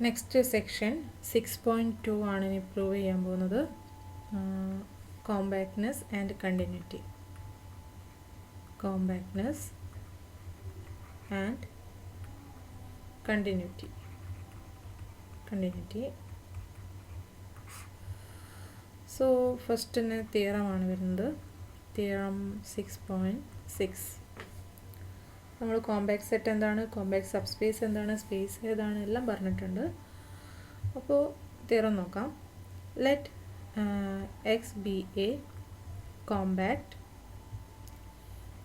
Next section 6.2 ആണ് ഇനി prove ചെയ്യാൻ പോകുന്നത്. Compactness and continuity. Compactness and continuity. So ഫസ്റ്റിന് തിയറമാണ് വരുന്നത്. തിയറം 6.6. നമ്മൾ കോമ്പാക്ട് സെറ്റ് എന്താണ്, കോമ്പാക്ട് സബ്സ്പേസ് എന്താണ്, സ്പേസ് ഏതാണ് എല്ലാം പറഞ്ഞിട്ടുണ്ട്. അപ്പോൾ തിയറം നോക്കാം. Let x be a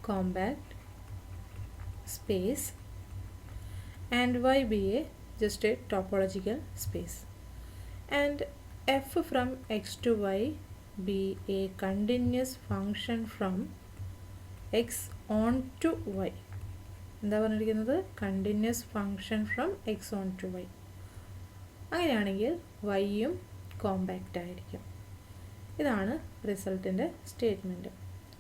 compact space and y be a just a topological space, and f from x to y be a continuous function from x on to y. എന്താ പറഞ്ഞിരിക്കുന്നത്? Continuous function from x onto y. അങ്ങനെയാണെങ്കിൽ വൈയും compact ആയിരിക്കും. ഇതാണ് റിസൾട്ടിൻ്റെ statement.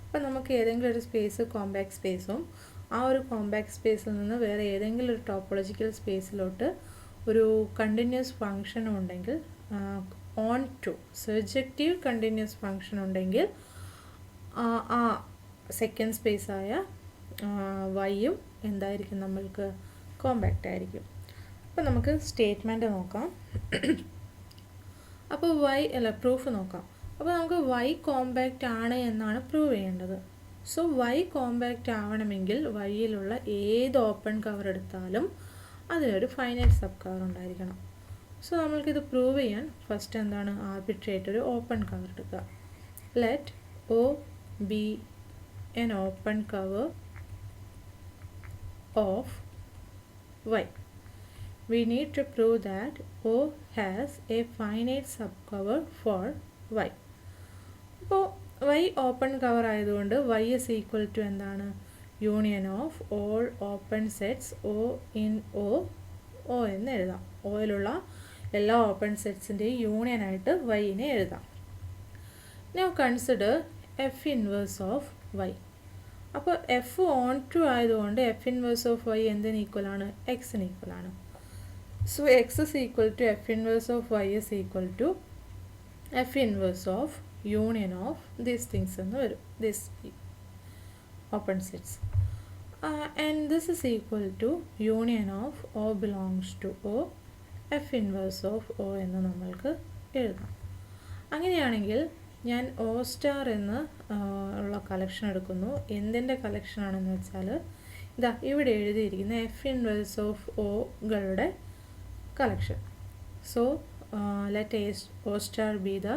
അപ്പം നമുക്ക് ഏതെങ്കിലും ഒരു സ്പേസ് കോമ്പാക്ട് സ്പേസും ആ ഒരു കോമ്പാക്ട് സ്പേസിൽ നിന്ന് വേറെ ഏതെങ്കിലും ഒരു ടോപ്പോളജിക്കൽ സ്പേസിലോട്ട് ഒരു കണ്ടിന്യൂസ് ഫങ്ഷനും ഉണ്ടെങ്കിൽ, onto surjective continuous function ഉണ്ടെങ്കിൽ ആ സെക്കൻഡ് സ്പേസായ വൈയും എന്തായിരിക്കും? നമ്മൾക്ക് കോമ്പാക്റ്റ് ആയിരിക്കും. അപ്പോൾ നമുക്ക് സ്റ്റേറ്റ്മെൻറ്റ് നോക്കാം. അപ്പോൾ പ്രൂഫ് നോക്കാം. അപ്പോൾ നമുക്ക് വൈ കോമ്പാക്റ്റ് ആണ് എന്നാണ് പ്രൂവ് ചെയ്യേണ്ടത്. സോ വൈ കോമ്പാക്റ്റ് ആവണമെങ്കിൽ വൈയിലുള്ള ഏത് ഓപ്പൺ കവർ എടുത്താലും അതിലൊരു ഫൈനൈറ്റ് സബ് കവർ ഉണ്ടായിരിക്കണം. സോ നമ്മൾക്കിത് പ്രൂവ് ചെയ്യാൻ ഫസ്റ്റ് എന്താണ്? ആർബിട്രേറ്റ് ഒരു ഓപ്പൺ കവർ എടുക്കുക. Let O B N open cover of y. We need to prove that O has a finite subcover for y. അപ്പോൾ y open cover ആയതുകൊണ്ട് y is equal to എന്താണ്? Union of all open sets O in O എന്ന് എഴുതാം. ഓയിലുള്ള എല്ലാ open സെറ്റ്സിൻ്റെയും യൂണിയനായിട്ട് വൈനെ എഴുതാം. Now consider f inverse of y. അപ്പോൾ f onto ആയതുകൊണ്ട് f inverse of y എന്തിന് ഈക്വലാണ്? എക്സിന് ഈക്വലാണ്. So x is equal to f inverse of y is equal to f inverse of union of these things എന്ന് വരും, this open sets. And this is equal to union of O belongs to o f inverse of O എന്ന് നമ്മൾക്ക് എഴുതാം. അങ്ങനെയാണെങ്കിൽ ഞാൻ O star എന്ന് ഉള്ള collection എടുക്കുന്നു. എന്തിൻ്റെ കളക്ഷനാണെന്ന് വെച്ചാൽ ഇതാ ഇവിടെ എഴുതിയിരിക്കുന്ന എഫ് ഇൻവേഴ്സ് ഓഫ് ഒകളുടെ collection. So let o star be the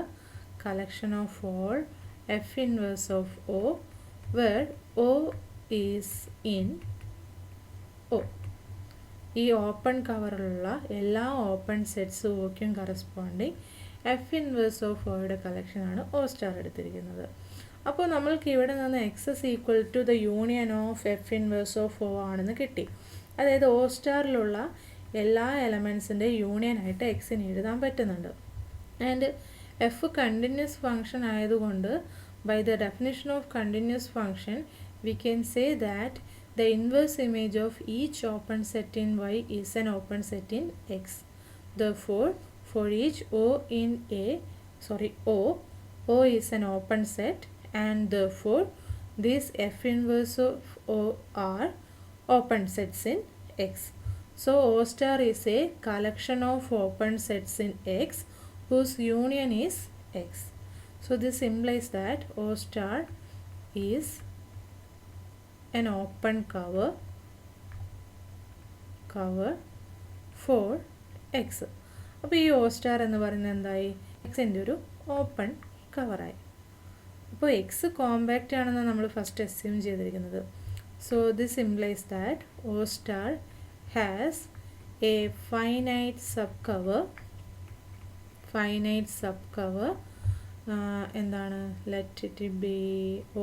collection of all f inverse of o where o is in o. ഈ ഓപ്പൺ കവറിലുള്ള എല്ലാ ഓപ്പൺ സെറ്റ്സ് ഒക്കും കറസ്പോണ്ടിങ് എഫ് ഇൻവേഴ്സ് ഓഫ് ഒയുടെ കളക്ഷനാണ് ഒ സ്റ്റാർ എടുത്തിരിക്കുന്നത്. അപ്പോൾ നമ്മൾക്ക് ഇവിടെ നിന്ന് x is equal to the union of f inverse of o ആണെന്ന് കിട്ടി. അതായത് ഒ സ്റ്റാറിലുള്ള എല്ലാ എലമെൻസിൻ്റെ യൂണിയനായിട്ട് എക്സിന് എഴുതാൻ പറ്റുന്നുണ്ട്. ആൻഡ് എഫ് കണ്ടിന്യൂസ് ഫങ്ഷൻ ആയതുകൊണ്ട് by the definition of continuous function we can say that the inverse image of each open set in y is an open set in x. Therefore, for each O is an open set, and therefore these F inverse of O are open sets in X. So O star is a collection of open sets in X whose union is X. So this implies that O star is an open cover for X. അപ്പോൾ ഈ O star എന്ന് പറയുന്നത് എന്തായി? എക്സിൻ്റെ ഒരു open കവറായി. അപ്പോൾ x compact ആണെന്ന് നമ്മൾ ഫസ്റ്റ് അസ്യൂം ചെയ്തിരിക്കുന്നത്. So this implies that O star has a finite sub cover. എന്താണ്? Let it be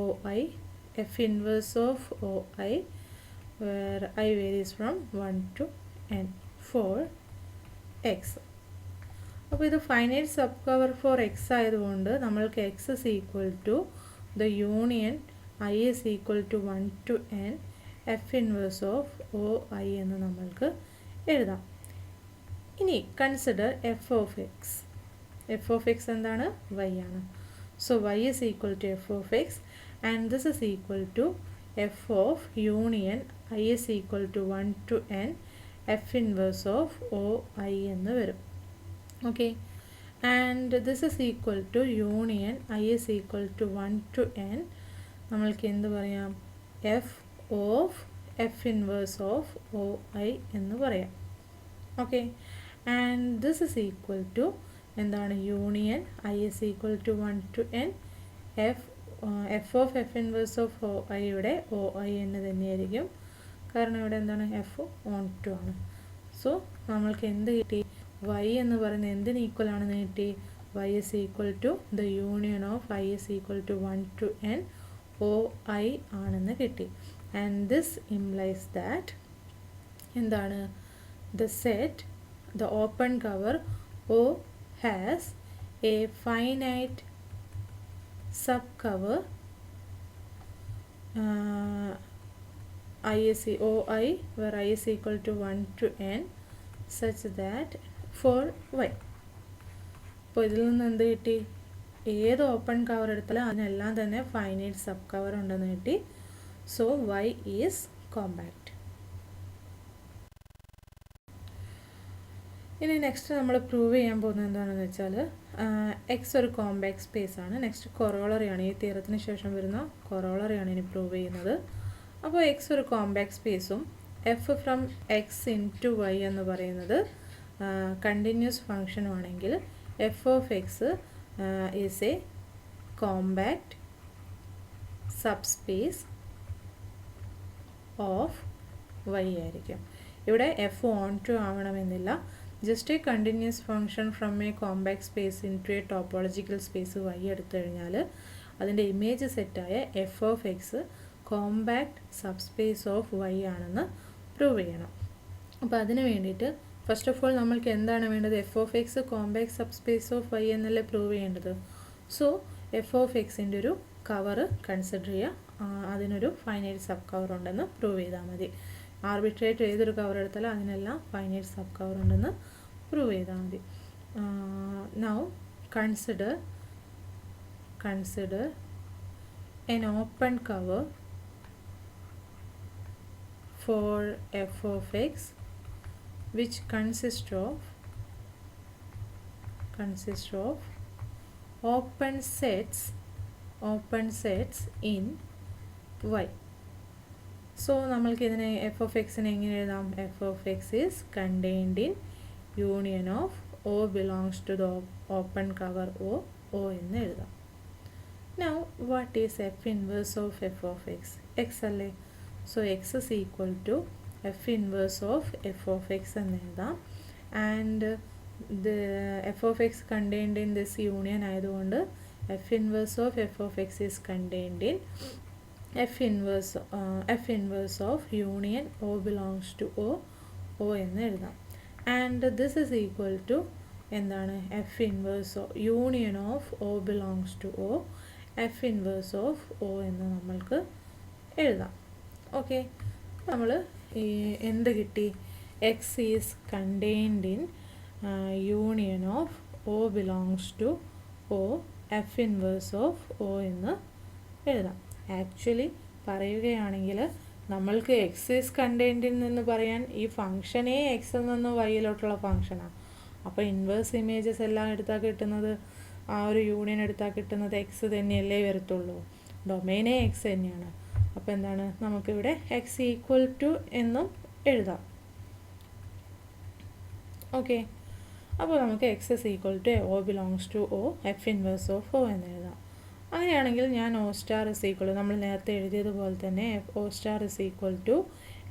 O i f inverse of O i where i varies from 1 to n for x. അപ്പോൾ ഇത് finite sub cover for x ആയതുകൊണ്ട് നമ്മൾക്ക് X is equal to the union I is equal to 1 to n f inverse of O i എന്ന് നമ്മൾക്ക് എഴുതാം. ഇനി consider F of x എന്താണ്? Y ആണ്. So y is equal to F of x and this is equal to F of union I is equal to 1 to n f inverse of O i എന്ന് വരും. Okay, and this is equal to union I is equal to 1 to n നമ്മൾക്ക് എന്ത് പറയാം? F of f inverse of O i എന്ന് പറയാം. Okay, and this is equal to എന്താണ്? Union I is equal to 1 to n f of f inverse of o ഐയുടെ o i എന്ന് തന്നെയായിരിക്കും, കാരണം ഇവിടെ എന്താണ്? എഫ് ഓൺ ടു ആണ്. സോ നമ്മൾക്ക് എന്ത് കിട്ടി? വൈ എന്ന് പറയുന്നത് എന്തിന് ഈക്വൽ ആണെന്ന് കിട്ടി? Y is equal to the union of i is equal to 1 to n o i ആണെന്ന് കിട്ടി. ആൻഡ് ദിസ് ഇംപ്ലൈസ് ദാറ്റ് എന്താണ്? The set the open cover O has a finite subcover OI where I is equal to 1 to n such that for y. അപ്പോൾ ഇതിൽ നിന്ന് എന്ത് കിട്ടി? ഏത് open cover എടുത്താലും അതിനെല്ലാം തന്നെ ഫൈനൈറ്റ് സബ് കവർ ഉണ്ടെന്ന് കിട്ടി. So y is compact. ഇനി നെക്സ്റ്റ് നമ്മൾ പ്രൂവ് ചെയ്യാൻ പോകുന്നത് എന്താണെന്ന് വെച്ചാൽ എക്സ് ഒരു കോമ്പാക്ട് സ്പേസ് ആണ്. നെക്സ്റ്റ് കൊറോളറിയാണ്, ഈ തിയറത്തിന് ശേഷം വരുന്ന കൊറോളറിയാണ് ഇനി പ്രൂവ് ചെയ്യുന്നത്. അപ്പോൾ എക്സ് ഒരു കോമ്പാക്ട് സ്പേസും f from x into y എന്ന് പറയുന്നത് കണ്ടിന്യൂസ് ഫങ്ഷനും ആണെങ്കിൽ f of X is a compact sub space of y ആയിരിക്കും. ഇവിടെ എഫ് ഓൺ ടു ആവണമെന്നില്ല. Just a continuous function from a compact space into a topological space y എടുത്തു കഴിഞ്ഞാൽ അതിൻ്റെ ഇമേജ് സെറ്റായ f of x compact sub space of y ആണെന്ന് prove ചെയ്യണം. അപ്പോൾ അതിന് വേണ്ടിയിട്ട് ഫസ്റ്റ് ഓഫ് ഓൾ നമ്മൾക്ക് എന്താണ് വേണ്ടത്? F of x compact sub space of y എന്നല്ലേ പ്രൂവ് ചെയ്യേണ്ടത്. സോ എഫ് ഓഫ് എക്സിൻ്റെ ഒരു കവർ കൺസിഡർ ചെയ്യുക, അതിനൊരു ഫൈനൈറ്റ് സബ് കവർ ഉണ്ടെന്ന് പ്രൂവ് ചെയ്താൽ മതി. ആർബിട്രേറ്റ് ഏതൊരു കവർ എടുത്താലും അതിനെല്ലാം ഫൈനൈറ്റ് സബ് കവർ ഉണ്ടെന്ന് പ്രൂവ് ചെയ്താൽ മതി. Now consider an open cover for f of x which consists of open sets in y. So നമ്മൾക്ക് ഇതിനെ എഫ് ഓഫ് എക്സിനെ എങ്ങനെ എഴുതാം? F of X is contained in union of O belongs to the open cover O എന്ന് എഴുതാം. Now what is f inverse of F of x? X അല്ലേ? So x is equal to f inverse of F of x എന്ന് എഴുതാം. And the f of x contained in this union ആയതുകൊണ്ട് f inverse of F of X is contained in f inverse of union O belongs to O എന്ന് എഴുതാം. And this is equal to എന്താണ്? F inverse union of O belongs to f inverse of O എന്ന് നമ്മൾക്ക് എഴുതാം. Okay, നമ്മൾ എന്ത് കിട്ടി? X is contained in union of O belongs to f inverse of O എന്ന് എഴുതാം. ആക്ച്വലി പറയുകയാണെങ്കിൽ നമ്മൾക്ക് എക്സ് ഈസ് കണ്ടെയ്ൻഡിൽ നിന്ന് പറയാൻ ഈ ഫംഗ്ഷനേ എക്സിൽ നിന്ന് വൈയിലോട്ടുള്ള ഫംഗ്ഷനാണ്. അപ്പോൾ ഇൻവേഴ്സ് ഇമേജസ് എല്ലാം എടുത്താൽ കിട്ടുന്നത്, ആ ഒരു യൂണിയൻ എടുത്താൽ കിട്ടുന്നത് എക്സ് തന്നെയല്ലേ വരത്തുള്ളൂ. ഡൊമൈനേ എക്സ് തന്നെയാണ്. അപ്പോൾ എന്താണ്? നമുക്കിവിടെ എക്സ് ഈക്വൽ ടു എന്നും എഴുതാം. ഓക്കെ, അപ്പോൾ നമുക്ക് x is equal to o belongs to f inverse of O എന്ന് എഴുതാം. അങ്ങനെയാണെങ്കിൽ ഞാൻ ഒ സ്റ്റാർ ഇസ് ഈക്വൽ, നമ്മൾ നേരത്തെ എഴുതിയതുപോലെ തന്നെ o star is equal to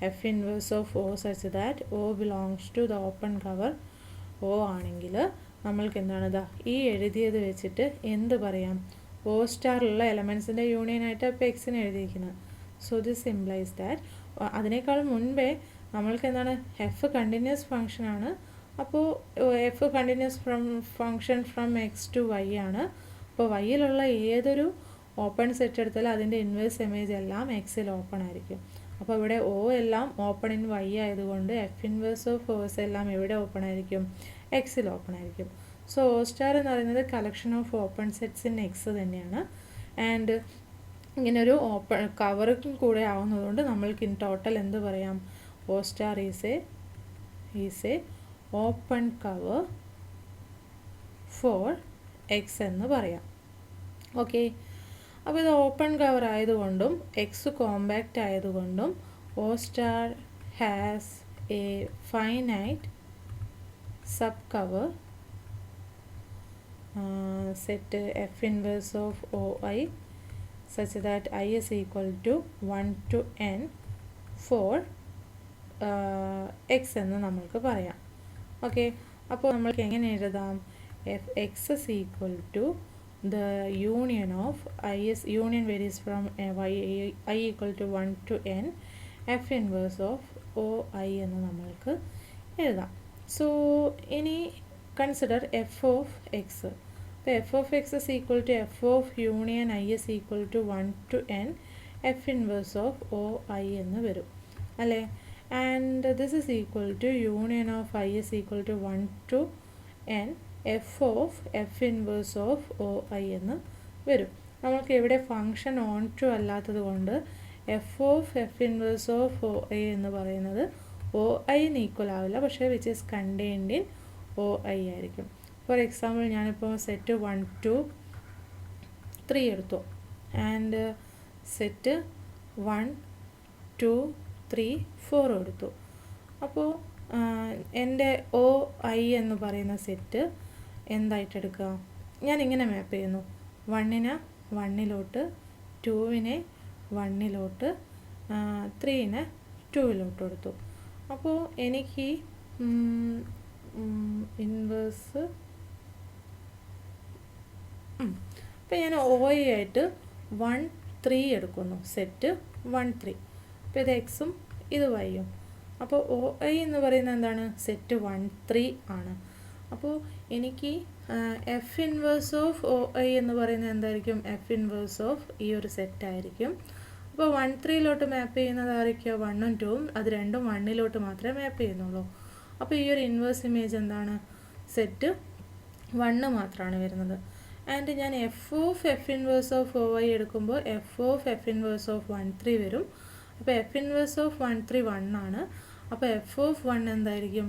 f inverse of o such that o belongs to the open cover o ആണെങ്കിൽ നമ്മൾക്ക് എന്താണ്? ഈ എഴുതിയത് വെച്ചിട്ട് എന്ത് പറയാം? ഒ സ്റ്റാറിലുള്ള എലമെൻസിൻ്റെ യൂണിയനായിട്ട് ഇപ്പോൾ എക്സിന് എഴുതിയിരിക്കുന്നത്. സോ ദിസ് ഇംപ്ലൈസ് ദാറ്റ് അതിനേക്കാൾ മുൻപേ നമ്മൾക്ക് എന്താണ്? എഫ് കണ്ടിന്യൂസ് ഫങ്ഷനാണ്. അപ്പോൾ f continuous function from X to y ആണ്. അപ്പോൾ വൈയിലുള്ള ഏതൊരു ഓപ്പൺ സെറ്റ് എടുത്താലും അതിൻ്റെ ഇൻവേഴ്സ് ഇമേജ് എല്ലാം എക്സിൽ ഓപ്പൺ ആയിരിക്കും. അപ്പോൾ ഇവിടെ ഒ എല്ലാം ഓപ്പൺ ഇൻ വൈ ആയതുകൊണ്ട് എഫ് ഇൻവേഴ്സ് ഓഫ് ഓസ് എല്ലാം എവിടെ ഓപ്പൺ ആയിരിക്കും? എക്സിൽ ഓപ്പൺ ആയിരിക്കും. സോ ഒ സ്റ്റാർ എന്ന് പറയുന്നത് collection of open sets in x തന്നെയാണ്. ആൻഡ് ഇങ്ങനൊരു ഓപ്പൺ കവറും കൂടെ ആവുന്നതുകൊണ്ട് നമ്മൾക്ക് ഇൻ ടോട്ടൽ എന്ത് പറയാം? O star is a open cover for x എന്ന് പറയാം. ഓക്കെ, അപ്പോൾ ഇത് ഓപ്പൺ കവർ ആയതുകൊണ്ടും എക്സ് കോമ്പാക്റ്റ് ആയതുകൊണ്ടും o star has a finite sub cover set f inverse of O i such that I is equal to 1 to n for x എന്ന് നമ്മൾക്ക് പറയാം. Okay, അപ്പോൾ നമ്മൾക്ക് എങ്ങനെ എഴുതാം? F X is equal to the union of I is union varies from I equal to 1 to n f inverse of o I എന്ന് നമ്മൾക്ക് എഴുതാം. സോ ഇനി കൺസിഡർ എഫ് ഓഫ് എക്സ്. അപ്പോൾ F of X is equal to F of union I is equal to 1 to n f inverse of O i എന്ന് വരും അല്ലേ? And this is equal to union of I is equal to 1 to n f of f inverse of O i എന്ന് വരും. നമ്മൾക്ക് ഇവിടെ function on to അല്ലാത്തത് കൊണ്ട് f of f inverse of O i എന്ന് പറയുന്നത് ഒ ഐന് equal ആവില്ല, പക്ഷേ which is contained in O i ആയിരിക്കും. ഫോർ എക്സാമ്പിൾ ഞാനിപ്പോൾ സെറ്റ് 1 to 3 എടുത്തു ആൻഡ് സെറ്റ് 1 2 3 4 എടുത്തു. അപ്പോൾ എൻ്റെ ഒ ഐ എന്ന് പറയുന്ന സെറ്റ് എന്തായിട്ട് എടുക്കുക? ഞാൻ ഇങ്ങനെ മാപ്പ് ചെയ്യുന്നു. 1നെ 1ലോട്ട്, 2നെ 1ലോട്ട്, 3നെ 2ലോട്ട് എടുത്തു. അപ്പോൾ എനിക്ക് ഇൻവേഴ്സ് അപ്പോൾ ഞാൻ ഒ ഐ ആയിട്ട് 1 3 എടുക്കുന്നു, സെറ്റ് 1 3. അപ്പോൾ ഇത് എക്സും ഇത് വൈയും. അപ്പോൾ ഒ ഐ എന്ന് പറയുന്നത് എന്താണ്? സെറ്റ് 1 3 ആണ്. അപ്പോൾ എനിക്ക് F inverse of O i എന്ന് പറയുന്നത് എന്തായിരിക്കും? എഫ് ഇൻവേഴ്സ് ഓഫ് ഈ ഒരു സെറ്റായിരിക്കും. അപ്പോൾ 1 3ലോട്ട് മാപ്പ് ചെയ്യുന്നത് ആയിരിക്കും? 1ഉം 2ഉം, അത് രണ്ടും 1ലോട്ട് മാത്രമേ മാപ്പ് ചെയ്യുന്നുള്ളൂ. അപ്പോൾ ഈ ഒരു ഇൻവേഴ്സ് ഇമേജ് എന്താണ്? സെറ്റ് 1 മാത്രമാണ് വരുന്നത്. ആൻഡ് ഞാൻ f of f inverse of O i എടുക്കുമ്പോൾ f of f inverse of 1 3 വരും. അപ്പോൾ എഫ് ഇൻവേഴ്സ് ഓഫ് 1 3 1 ആണ്. അപ്പോൾ എഫ് ഓഫ് 1 എന്തായിരിക്കും?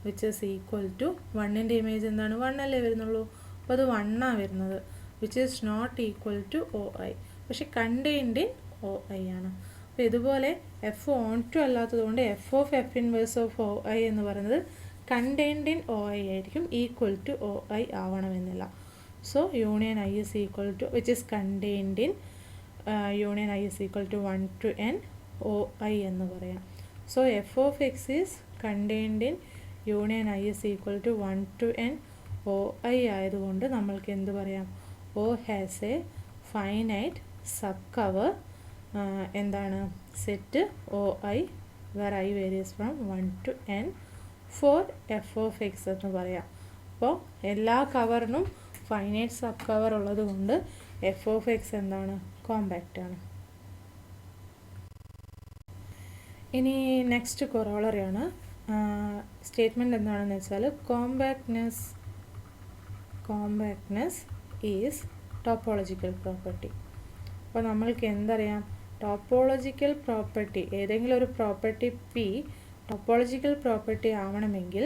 വിച്ച് ഈസ് ഈക്വൽ ടു 1ൻ്റെ ഇമേജ് എന്താണ്? 1 അല്ലേ വരുന്നുള്ളൂ. അപ്പോൾ അത് 1 ആണ് വരുന്നത്, which is not equal to O i, പക്ഷെ കണ്ടെയ്ൻഡ് ഇൻ ഒ ഐ ആണ്. അപ്പോൾ ഇതുപോലെ എഫ് ഓൺ ടു അല്ലാത്തത് കൊണ്ട് f of f inverse of O i എന്ന് പറയുന്നത് കണ്ടെയ്ൻഡ് ഇൻ ഒ ഐ ആയിരിക്കും, ഈക്വൽ ടു ഒ ഐ ആവണമെന്നില്ല. So union I is equal to, which is contained in union I is equal to 1 to n o I എന്ന് പറയാം. So f of x is contained in union I is equal to 1 to n o I ആയതുകൊണ്ട് നമ്മൾക്ക് എന്ത് പറയാം? O has a finite subcover എന്താണ്? Set o I where I varies from 1 to n for f of x എന്ന് പറയാം. അപ്പോൾ എല്ലാ കവറിനും finite sub cover ഉള്ളത് കൊണ്ട് എഫ് ഓഫ് എക്സ് എന്താണ്? കോമ്പാക്റ്റ് ആണ്. ഇനി നെക്സ്റ്റ് കൊറോളറിയാണ്. സ്റ്റേറ്റ്മെൻറ്റ് എന്താണെന്ന് വെച്ചാൽ കോമ്പാക്ട്നെസ് ഈസ് ടോപ്പോളജിക്കൽ പ്രോപ്പർട്ടി. അപ്പോൾ നമ്മൾക്ക് എന്തറിയാം? ടോപ്പോളജിക്കൽ പ്രോപ്പർട്ടി, ഏതെങ്കിലും ഒരു പ്രോപ്പർട്ടി പി ടോപ്പോളജിക്കൽ പ്രോപ്പർട്ടി ആവണമെങ്കിൽ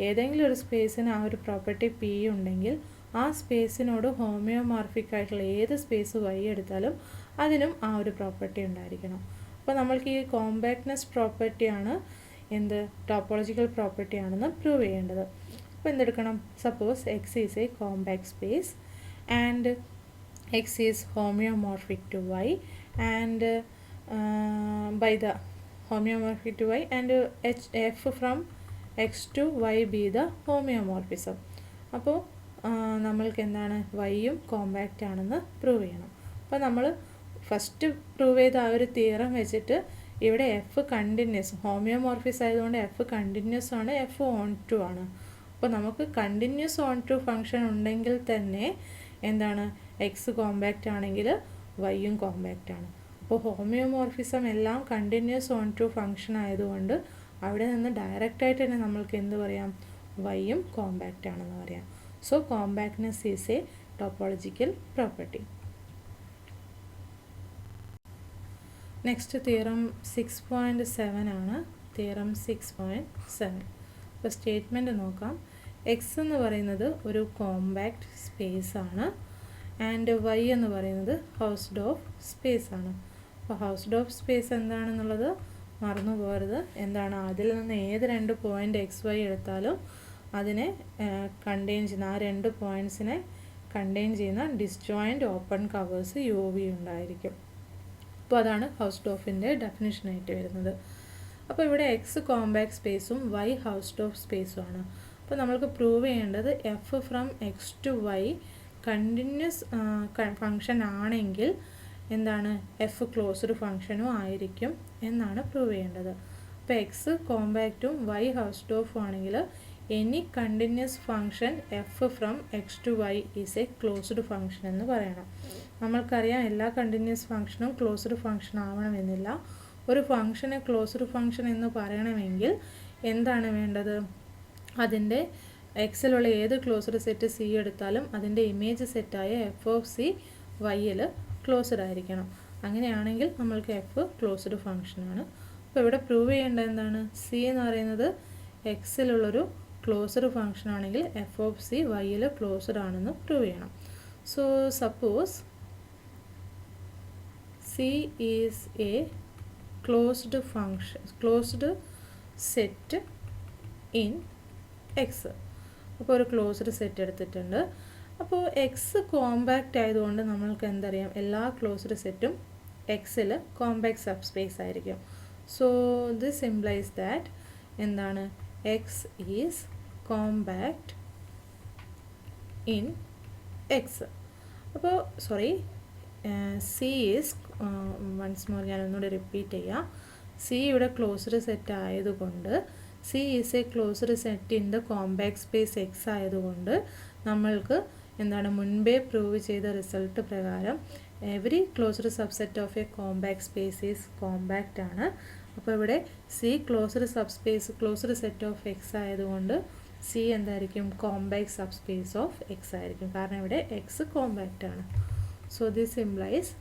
ഏതെങ്കിലും ഒരു സ്പേസിന് ആ ഒരു പ്രോപ്പർട്ടി പി ഉണ്ടെങ്കിൽ ആ സ്പേസിനോട് ഹോമിയോമോർഫിക് ആയിട്ടുള്ള ഏത് സ്പേസ് വൈ എടുത്താലും അതിനും ആ ഒരു പ്രോപ്പർട്ടി ഉണ്ടായിരിക്കണം. അപ്പോൾ നമ്മൾക്ക് ഈ കോമ്പാക്ട്നെസ് പ്രോപ്പർട്ടിയാണ് എന്ത്? ടോപ്പോളജിക്കൽ പ്രോപ്പർട്ടി ആണെന്ന് പ്രൂവ് ചെയ്യേണ്ടത്. അപ്പോൾ എന്തെടുക്കണം? Suppose x is a compact space and x is homeomorphic to y and by the homeomorphic to y and f from x to y be the homeomorphism. അപ്പോൾ നമ്മൾക്ക് എന്താണ്? വൈയും compact ആണെന്ന് prove ചെയ്യണം. അപ്പോൾ നമ്മൾ ഫസ്റ്റ് പ്രൂവ് ചെയ്ത ആ ഒരു തിയറം വെച്ചിട്ട് ഇവിടെ എഫ് കണ്ടിന്യൂസ്, ഹോമിയോമോർഫിസ് ആയതുകൊണ്ട് എഫ് കണ്ടിന്യൂസ് ആണ്, എഫ് ഓൺ ടു ആണ്. അപ്പോൾ നമുക്ക് കണ്ടിന്യൂസ് ഓൺ ടു ഫങ്ഷൻ ഉണ്ടെങ്കിൽ തന്നെ എന്താണ്? എക്സ് കോമ്പാക്റ്റ് ആണെങ്കിൽ വൈയും കോമ്പാക്റ്റ് ആണ്. അപ്പോൾ ഹോമിയോമോർഫിസം എല്ലാം കണ്ടിന്യൂസ് ഓൺ ടു ഫങ്ഷൻ ആയതുകൊണ്ട് അവിടെ നിന്ന് ഡയറക്റ്റായിട്ട് തന്നെ നമ്മൾക്ക് എന്ത് പറയാം, വൈയും കോമ്പാക്റ്റ് ആണെന്ന് പറയാം. So compactness is A topological property. Next theorem 6.7 ആണ്. തിയറം 6.7. അപ്പോൾ സ്റ്റേറ്റ്മെൻറ്റ് നോക്കാം. എക്സ് എന്ന് പറയുന്നത് ഒരു കോമ്പാക്റ്റ് സ്പേസ് ആണ് ആൻഡ് വൈ എന്ന് പറയുന്നത് ഹൗസ്ഡോർഫ് സ്പേസ് ആണ്. അപ്പോൾ ഹൗസ്ഡോർഫ് സ്പേസ് എന്താണെന്നുള്ളത് മറന്നു പോകരുത്. എന്താണ്, അതിൽ നിന്ന് ഏത് 2 പോയിൻ്റ് എക്സ് വൈ എടുത്താലും അതിനെ കണ്ടെയ്ൻ ചെയ്യുന്ന, ആ 2 പോയിൻറ്റ്സിനെ കണ്ടെയ്ൻ ചെയ്യുന്ന disjoint open covers u v ഉണ്ടായിരിക്കും. അപ്പോൾ അതാണ് ഹൗസ്ഡോർഫിൻ്റെ ഡെഫിനിഷനായിട്ട് വരുന്നത്. അപ്പോൾ ഇവിടെ എക്സ് കോമ്പാക്റ്റ് സ്പേസും വൈ ഹൗസ്ഡോർഫ് സ്പേസും ആണ്. അപ്പോൾ നമ്മൾക്ക് പ്രൂവ് ചെയ്യേണ്ടത് f from X to y continuous function ആണെങ്കിൽ എന്താണ്, എഫ് ക്ലോസ്ഡ് ഫങ്ഷനും ആയിരിക്കും എന്നാണ് പ്രൂവ് ചെയ്യേണ്ടത്. അപ്പോൾ എക്സ് കോമ്പാക്റ്റും വൈ ഹൗസ്ഡോർഫും ആണെങ്കിൽ any continuous function F from X to y is a closed function എന്ന് പറയണം. നമ്മൾക്കറിയാം എല്ലാ കണ്ടിന്യൂസ് ഫങ്ഷനും ക്ലോസ്ഡ് ഫങ്ഷൻ ആവണമെന്നില്ല. ഒരു ഫങ്ഷനെ ക്ലോസ്ഡ് ഫങ്ഷൻ എന്ന് പറയണമെങ്കിൽ എന്താണ് വേണ്ടത്, അതിൻ്റെ എക്സിലുള്ള ഏത് ക്ലോസ്ഡ് സെറ്റ് സി എടുത്താലും അതിൻ്റെ ഇമേജ് സെറ്റായ എഫ് ഓഫ് സി വൈയിൽ ക്ലോസ്ഡ് ആയിരിക്കണം. അങ്ങനെയാണെങ്കിൽ നമ്മൾക്ക് എഫ് ക്ലോസ്ഡ് ഫങ്ഷനാണ്. അപ്പോൾ ഇവിടെ പ്രൂവ് ചെയ്യേണ്ടത് എന്താണ്, സി എന്ന് പറയുന്നത് എക്സിലുള്ളൊരു ക്ലോസ്ഡ് ഫങ്ഷൻ ആണെങ്കിൽ എഫ് ഓഫ് സി വൈയിൽ ക്ലോസ്ഡ് ആണെന്ന് പ്രൂവ് ചെയ്യണം. So suppose C is a closed function, closed set in x. അപ്പോൾ ഒരു ക്ലോസ്ഡ് സെറ്റ് എടുത്തിട്ടുണ്ട്. അപ്പോൾ എക്സ് കോമ്പാക്റ്റ് ആയതുകൊണ്ട് നമ്മൾക്ക് എന്തറിയാം, എല്ലാ ക്ലോസ്ഡ് സെറ്റും എക്സിൽ കോമ്പാക്റ്റ് സബ് സ്പേസ് ആയിരിക്കും. സോ ദിസ് ഇംപ്ലൈസ് ദാറ്റ് എന്താണ്, x is compact in x. അപ്പോൾ sorry, c is, once more ഞാൻ ഒന്നുകൂടി റിപ്പീറ്റ് ചെയ്യാം. സി ഇവിടെ ക്ലോസ്ഡ് സെറ്റ് ആയതുകൊണ്ട് c is a closed set in the compact space x ആയതുകൊണ്ട് നമ്മൾക്ക് എന്താണ്, മുൻപേ പ്രൂവ് ചെയ്ത റിസൾട്ട് പ്രകാരം every closed subset of a compact space is compact ആണ്. അപ്പോൾ ഇവിടെ c closed subspace, closed set of x ആയതുകൊണ്ട് സി എന്തായിരിക്കും, compact sub space of X ആയിരിക്കും, കാരണം ഇവിടെ എക്സ് കോമ്പാക്റ്റ് ആണ്. So this implies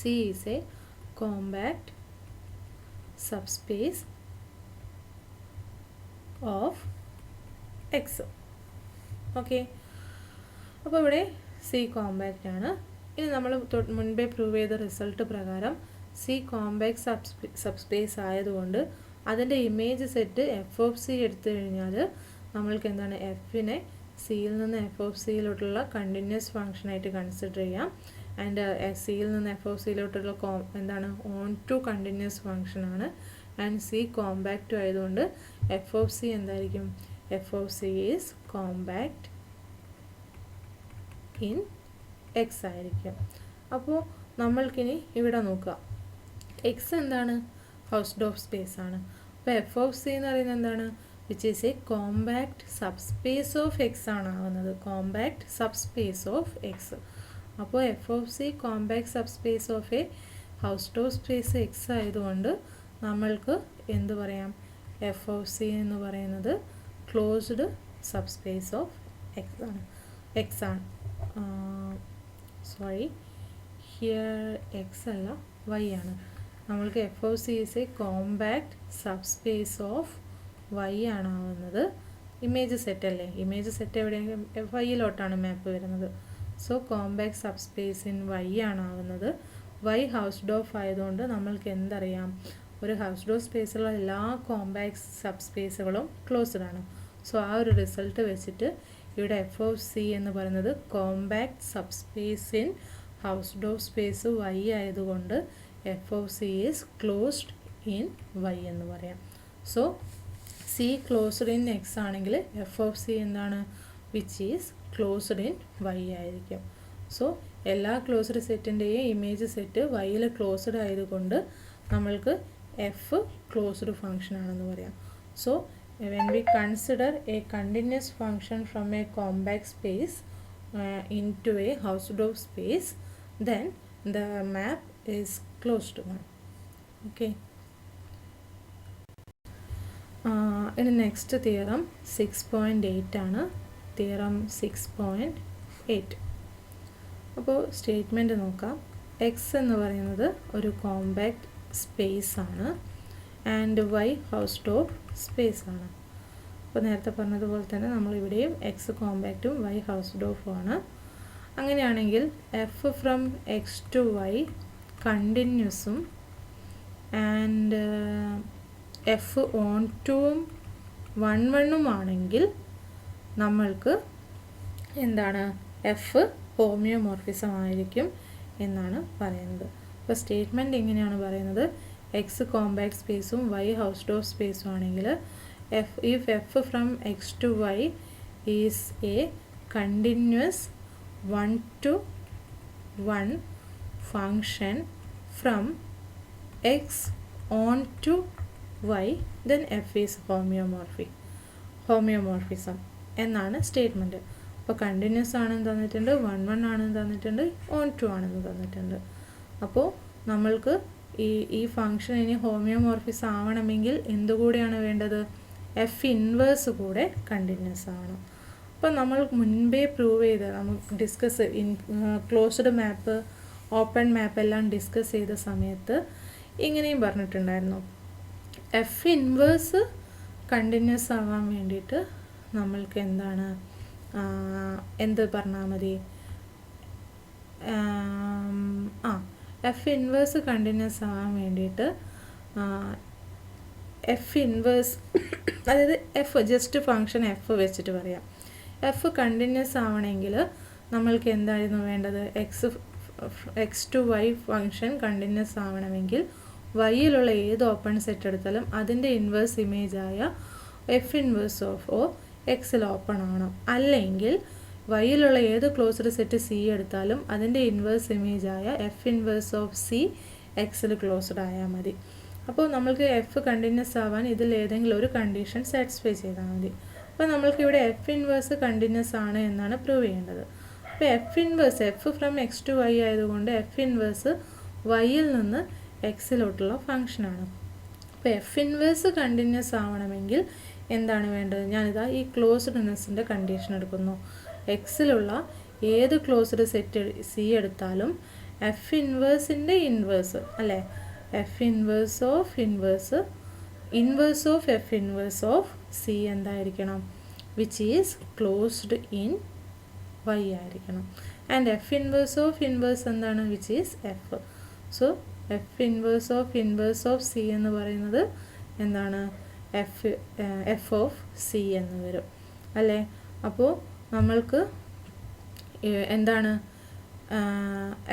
C is a compact sub space of X. Okay, അപ്പോൾ ഇവിടെ സി കോമ്പാക്റ്റ് ആണ്. ഇനി നമ്മൾ മുൻപേ പ്രൂവ് ചെയ്ത റിസൾട്ട് പ്രകാരം സി കോമ്പാക്റ്റ് സബ് സ്പേസ് ആയതുകൊണ്ട് അതിൻ്റെ image set f of c എടുത്തു കഴിഞ്ഞാൽ നമ്മൾക്ക് എന്താണ്, എഫിനെ സിയിൽ നിന്ന് എഫ് ഓഫ് സിയിലോട്ടുള്ള കണ്ടിന്യൂസ് ഫങ്ഷനായിട്ട് കൺസിഡർ ചെയ്യാം. ആൻഡ് സിയിൽ നിന്ന് എഫ് ഓഫ് സിയിലോട്ടുള്ള എന്താണ്, ഓൺ ടു കണ്ടിന്യൂസ് ഫങ്ഷനാണ്. ആൻഡ് സി കോമ്പാക്റ്റ് ആയതുകൊണ്ട് എഫ് ഓഫ് സി എന്തായിരിക്കും, f of c is compact in x ആയിരിക്കും. അപ്പോൾ നമ്മൾക്കിനി ഇവിടെ നോക്കുക, എക്സ് എന്താണ്, ഹൗസ്ഡോർഫ് സ്പേസ് ആണ്. അപ്പോൾ എഫ് ഓഫ് സി എന്ന് പറയുന്നത് എന്താണ്, which is a compact sub space of x ആണ് ആവുന്നത്, compact sub space of X. അപ്പോൾ F of c compact sub space of a Hausdorff space x ആയതുകൊണ്ട് നമ്മൾക്ക് എന്ത് പറയാം, എഫ് ഓഫ് സി എന്ന് പറയുന്നത് closed sub space of x ആണ്. സോറി, ഹിയർ എക്സ് അല്ല വൈ ആണ്. നമ്മൾക്ക് f of c is a compact sub space of y ആണ് ആവുന്നത്. ഇമേജ് സെറ്റ് അല്ലേ, ഇമേജ് സെറ്റ് എവിടെയെങ്കിലും വൈയിലോട്ടാണ് മാപ്പ് വരുന്നത്. So compact sub space in y ആണ് ആവുന്നത്. വൈ ഹൗസ്ഡോർഫ് ആയതുകൊണ്ട് നമ്മൾക്ക് എന്തറിയാം, ഒരു ഹൗസ്ഡോർഫ് സ്പേസിലുള്ള എല്ലാ കോമ്പാക്റ്റ് സബ് സ്പേസുകളും ക്ലോസ്ഡ് ആണ്. സോ ആ ഒരു റിസൾട്ട് വെച്ചിട്ട് ഇവിടെ എഫ് ഓഫ് സി എന്ന് പറയുന്നത് compact sub space in Hausdorff space y ആയതുകൊണ്ട് f of c is closed in y എന്ന് പറയാം. So c closed in x ആണെങ്കിൽ എഫ് ഓഫ് സി എന്താണ്, which is closed in y ആയിരിക്കും. സോ എല്ലാ closed സെറ്റിൻ്റെയും ഇമേജ് സെറ്റ് വൈയിൽ closed ആയതുകൊണ്ട് നമ്മൾക്ക് എഫ് ക്ലോസ്ഡ് ഫങ്ഷൻ ആണെന്ന് പറയാം. So when we consider a continuous function from a compact space into a Hausdorff space, then the map is closed one. Okay. In the next theorem 6.8 ആണ് theorem 6.8. അപ്പോൾ statement നോക്കാം. X എന്ന് പറയുന്നത് ഒരു compact space ആണ് and Y ഹൗസ്ഡോർഫ് space ആണ്. അപ്പോൾ നേരത്തെ പറഞ്ഞതുപോലെ തന്നെ നമ്മളിവിടെയും എക്സ് കോമ്പാക്റ്റും വൈ ഹൗസ്ഡോർഫും ആണ്. അങ്ങനെയാണെങ്കിൽ f from X to y കണ്ടിന്യൂസും ആൻഡ് എഫ് ഓൺ ടുവും 1 ആണെങ്കിൽ നമ്മൾക്ക് എന്താണ് എഫ് ഹോമിയോമോർഫിസം ആയിരിക്കും എന്നാണ് പറയുന്നത്. അപ്പോൾ സ്റ്റേറ്റ്മെൻറ്റ് എങ്ങനെയാണ് പറയുന്നത്? എക്സ് കോമ്പാക്റ്റ് സ്പേസും വൈ ഹൗസ്ഡോർഫ് സ്പേസും ആണെങ്കിൽ if f from x to y is a continuous 1-to-1 function from x on to y, then f is homeomorphism എന്നാണ് സ്റ്റേറ്റ്മെൻറ്റ്. അപ്പോൾ കണ്ടിന്യൂസ് ആണെന്ന് തന്നിട്ടുണ്ട്, 1-1 ആണെന്ന് തന്നിട്ടുണ്ട്, ഓൺ ടു ആണെന്ന് തന്നിട്ടുണ്ട്. അപ്പോൾ നമ്മൾക്ക് ഈ ഫംഗ്ഷൻ ഇനി ഹോമിയോമോർഫിസം ആവണമെങ്കിൽ എന്തുകൂടിയാണ് വേണ്ടത്? എഫ് ഇൻവേഴ്സ് കൂടെ കണ്ടിന്യൂസ് ആവണം. അപ്പോൾ നമ്മൾ മുൻപേ പ്രൂവ് ചെയ്ത് നമുക്ക് ഡിസ്കസ് ക്ലോസ്ഡ് മാപ്പ് ഓപ്പൺ മാപ്പ് എല്ലാം ഡിസ്കസ് ചെയ്ത സമയത്ത് ഇങ്ങനെയും പറഞ്ഞിട്ടുണ്ടായിരുന്നു. എഫ് ഇൻവേഴ്സ് കണ്ടിന്യൂസ് ആവാൻ വേണ്ടിയിട്ട് നമ്മൾക്ക് എന്താണ് എന്ത് പറഞ്ഞാൽ മതി? എഫ് ഇൻവേഴ്സ് കണ്ടിന്യൂസ് ആവാൻ വേണ്ടിയിട്ട് എഫ് ഇൻവേഴ്സ് അതായത് എഫ് ജസ്റ്റ് ഫങ്ഷൻ എഫ് വെച്ചിട്ട് പറയാം. എഫ് കണ്ടിന്യൂസ് ആവണമെങ്കിൽ നമ്മൾക്ക് എന്തായിരുന്നു വേണ്ടത്? X to y function continuous ആവണമെങ്കിൽ വൈയിലുള്ള ഏത് ഓപ്പൺ സെറ്റ് എടുത്താലും അതിൻ്റെ ഇൻവേഴ്സ് ഇമേജായ എഫ് ഇൻവേഴ്സ് ഓഫ് ഓ എക്സിൽ ഓപ്പൺ ആവണം. അല്ലെങ്കിൽ വൈയിലുള്ള ഏത് ക്ലോസ്ഡ് സെറ്റ് സി എടുത്താലും അതിൻ്റെ ഇൻവേഴ്സ് ഇമേജായ എഫ് ഇൻവേഴ്സ് ഓഫ് സി എക്സിൽ ക്ലോസ്ഡ് ആയാൽ മതി. അപ്പോൾ നമ്മൾക്ക് എഫ് കണ്ടിന്യൂസ് ആവാൻ ഇതിൽ ഏതെങ്കിലും ഒരു കണ്ടീഷൻ സാറ്റിസ്ഫൈ ചെയ്താൽ മതി. അപ്പോൾ നമ്മൾക്ക് ഇവിടെ എഫ് ഇൻവേഴ്സ് കണ്ടിന്യൂസ് ആണ് എന്നാണ് പ്രൂവ് ചെയ്യേണ്ടത്. അപ്പോൾ f inverse f from X to y ആയതുകൊണ്ട് എഫ് ഇൻവേഴ്സ് വൈയിൽ നിന്ന് എക്സിലോട്ടുള്ള ഫങ്ഷനാണ്. അപ്പോൾ എഫ് ഇൻവേഴ്സ് കണ്ടിന്യൂസ് ആവണമെങ്കിൽ എന്താണ് വേണ്ടത്? ഞാനിതാ ഈ ക്ലോസ്ഡ്നെസ്സിൻ്റെ കണ്ടീഷൻ എടുക്കുന്നു. എക്സിലുള്ള ഏത് ക്ലോസ്ഡ് സെറ്റ് സി എടുത്താലും എഫ് ഇൻവേഴ്സിൻ്റെ ഇൻവേഴ്സ് അല്ലേ, f inverse of f inverse of c എന്തായിരിക്കണം? Which is closed in y ആയിരിക്കണം. ആൻഡ് എഫ് ഇൻവേഴ്സ് എന്താണ്? Which is f. So f inverse of c എന്ന് പറയുന്നത് എന്താണ്? എഫ് ഓഫ് സി എന്ന് വരും അല്ലേ. അപ്പോൾ നമ്മൾക്ക് എന്താണ്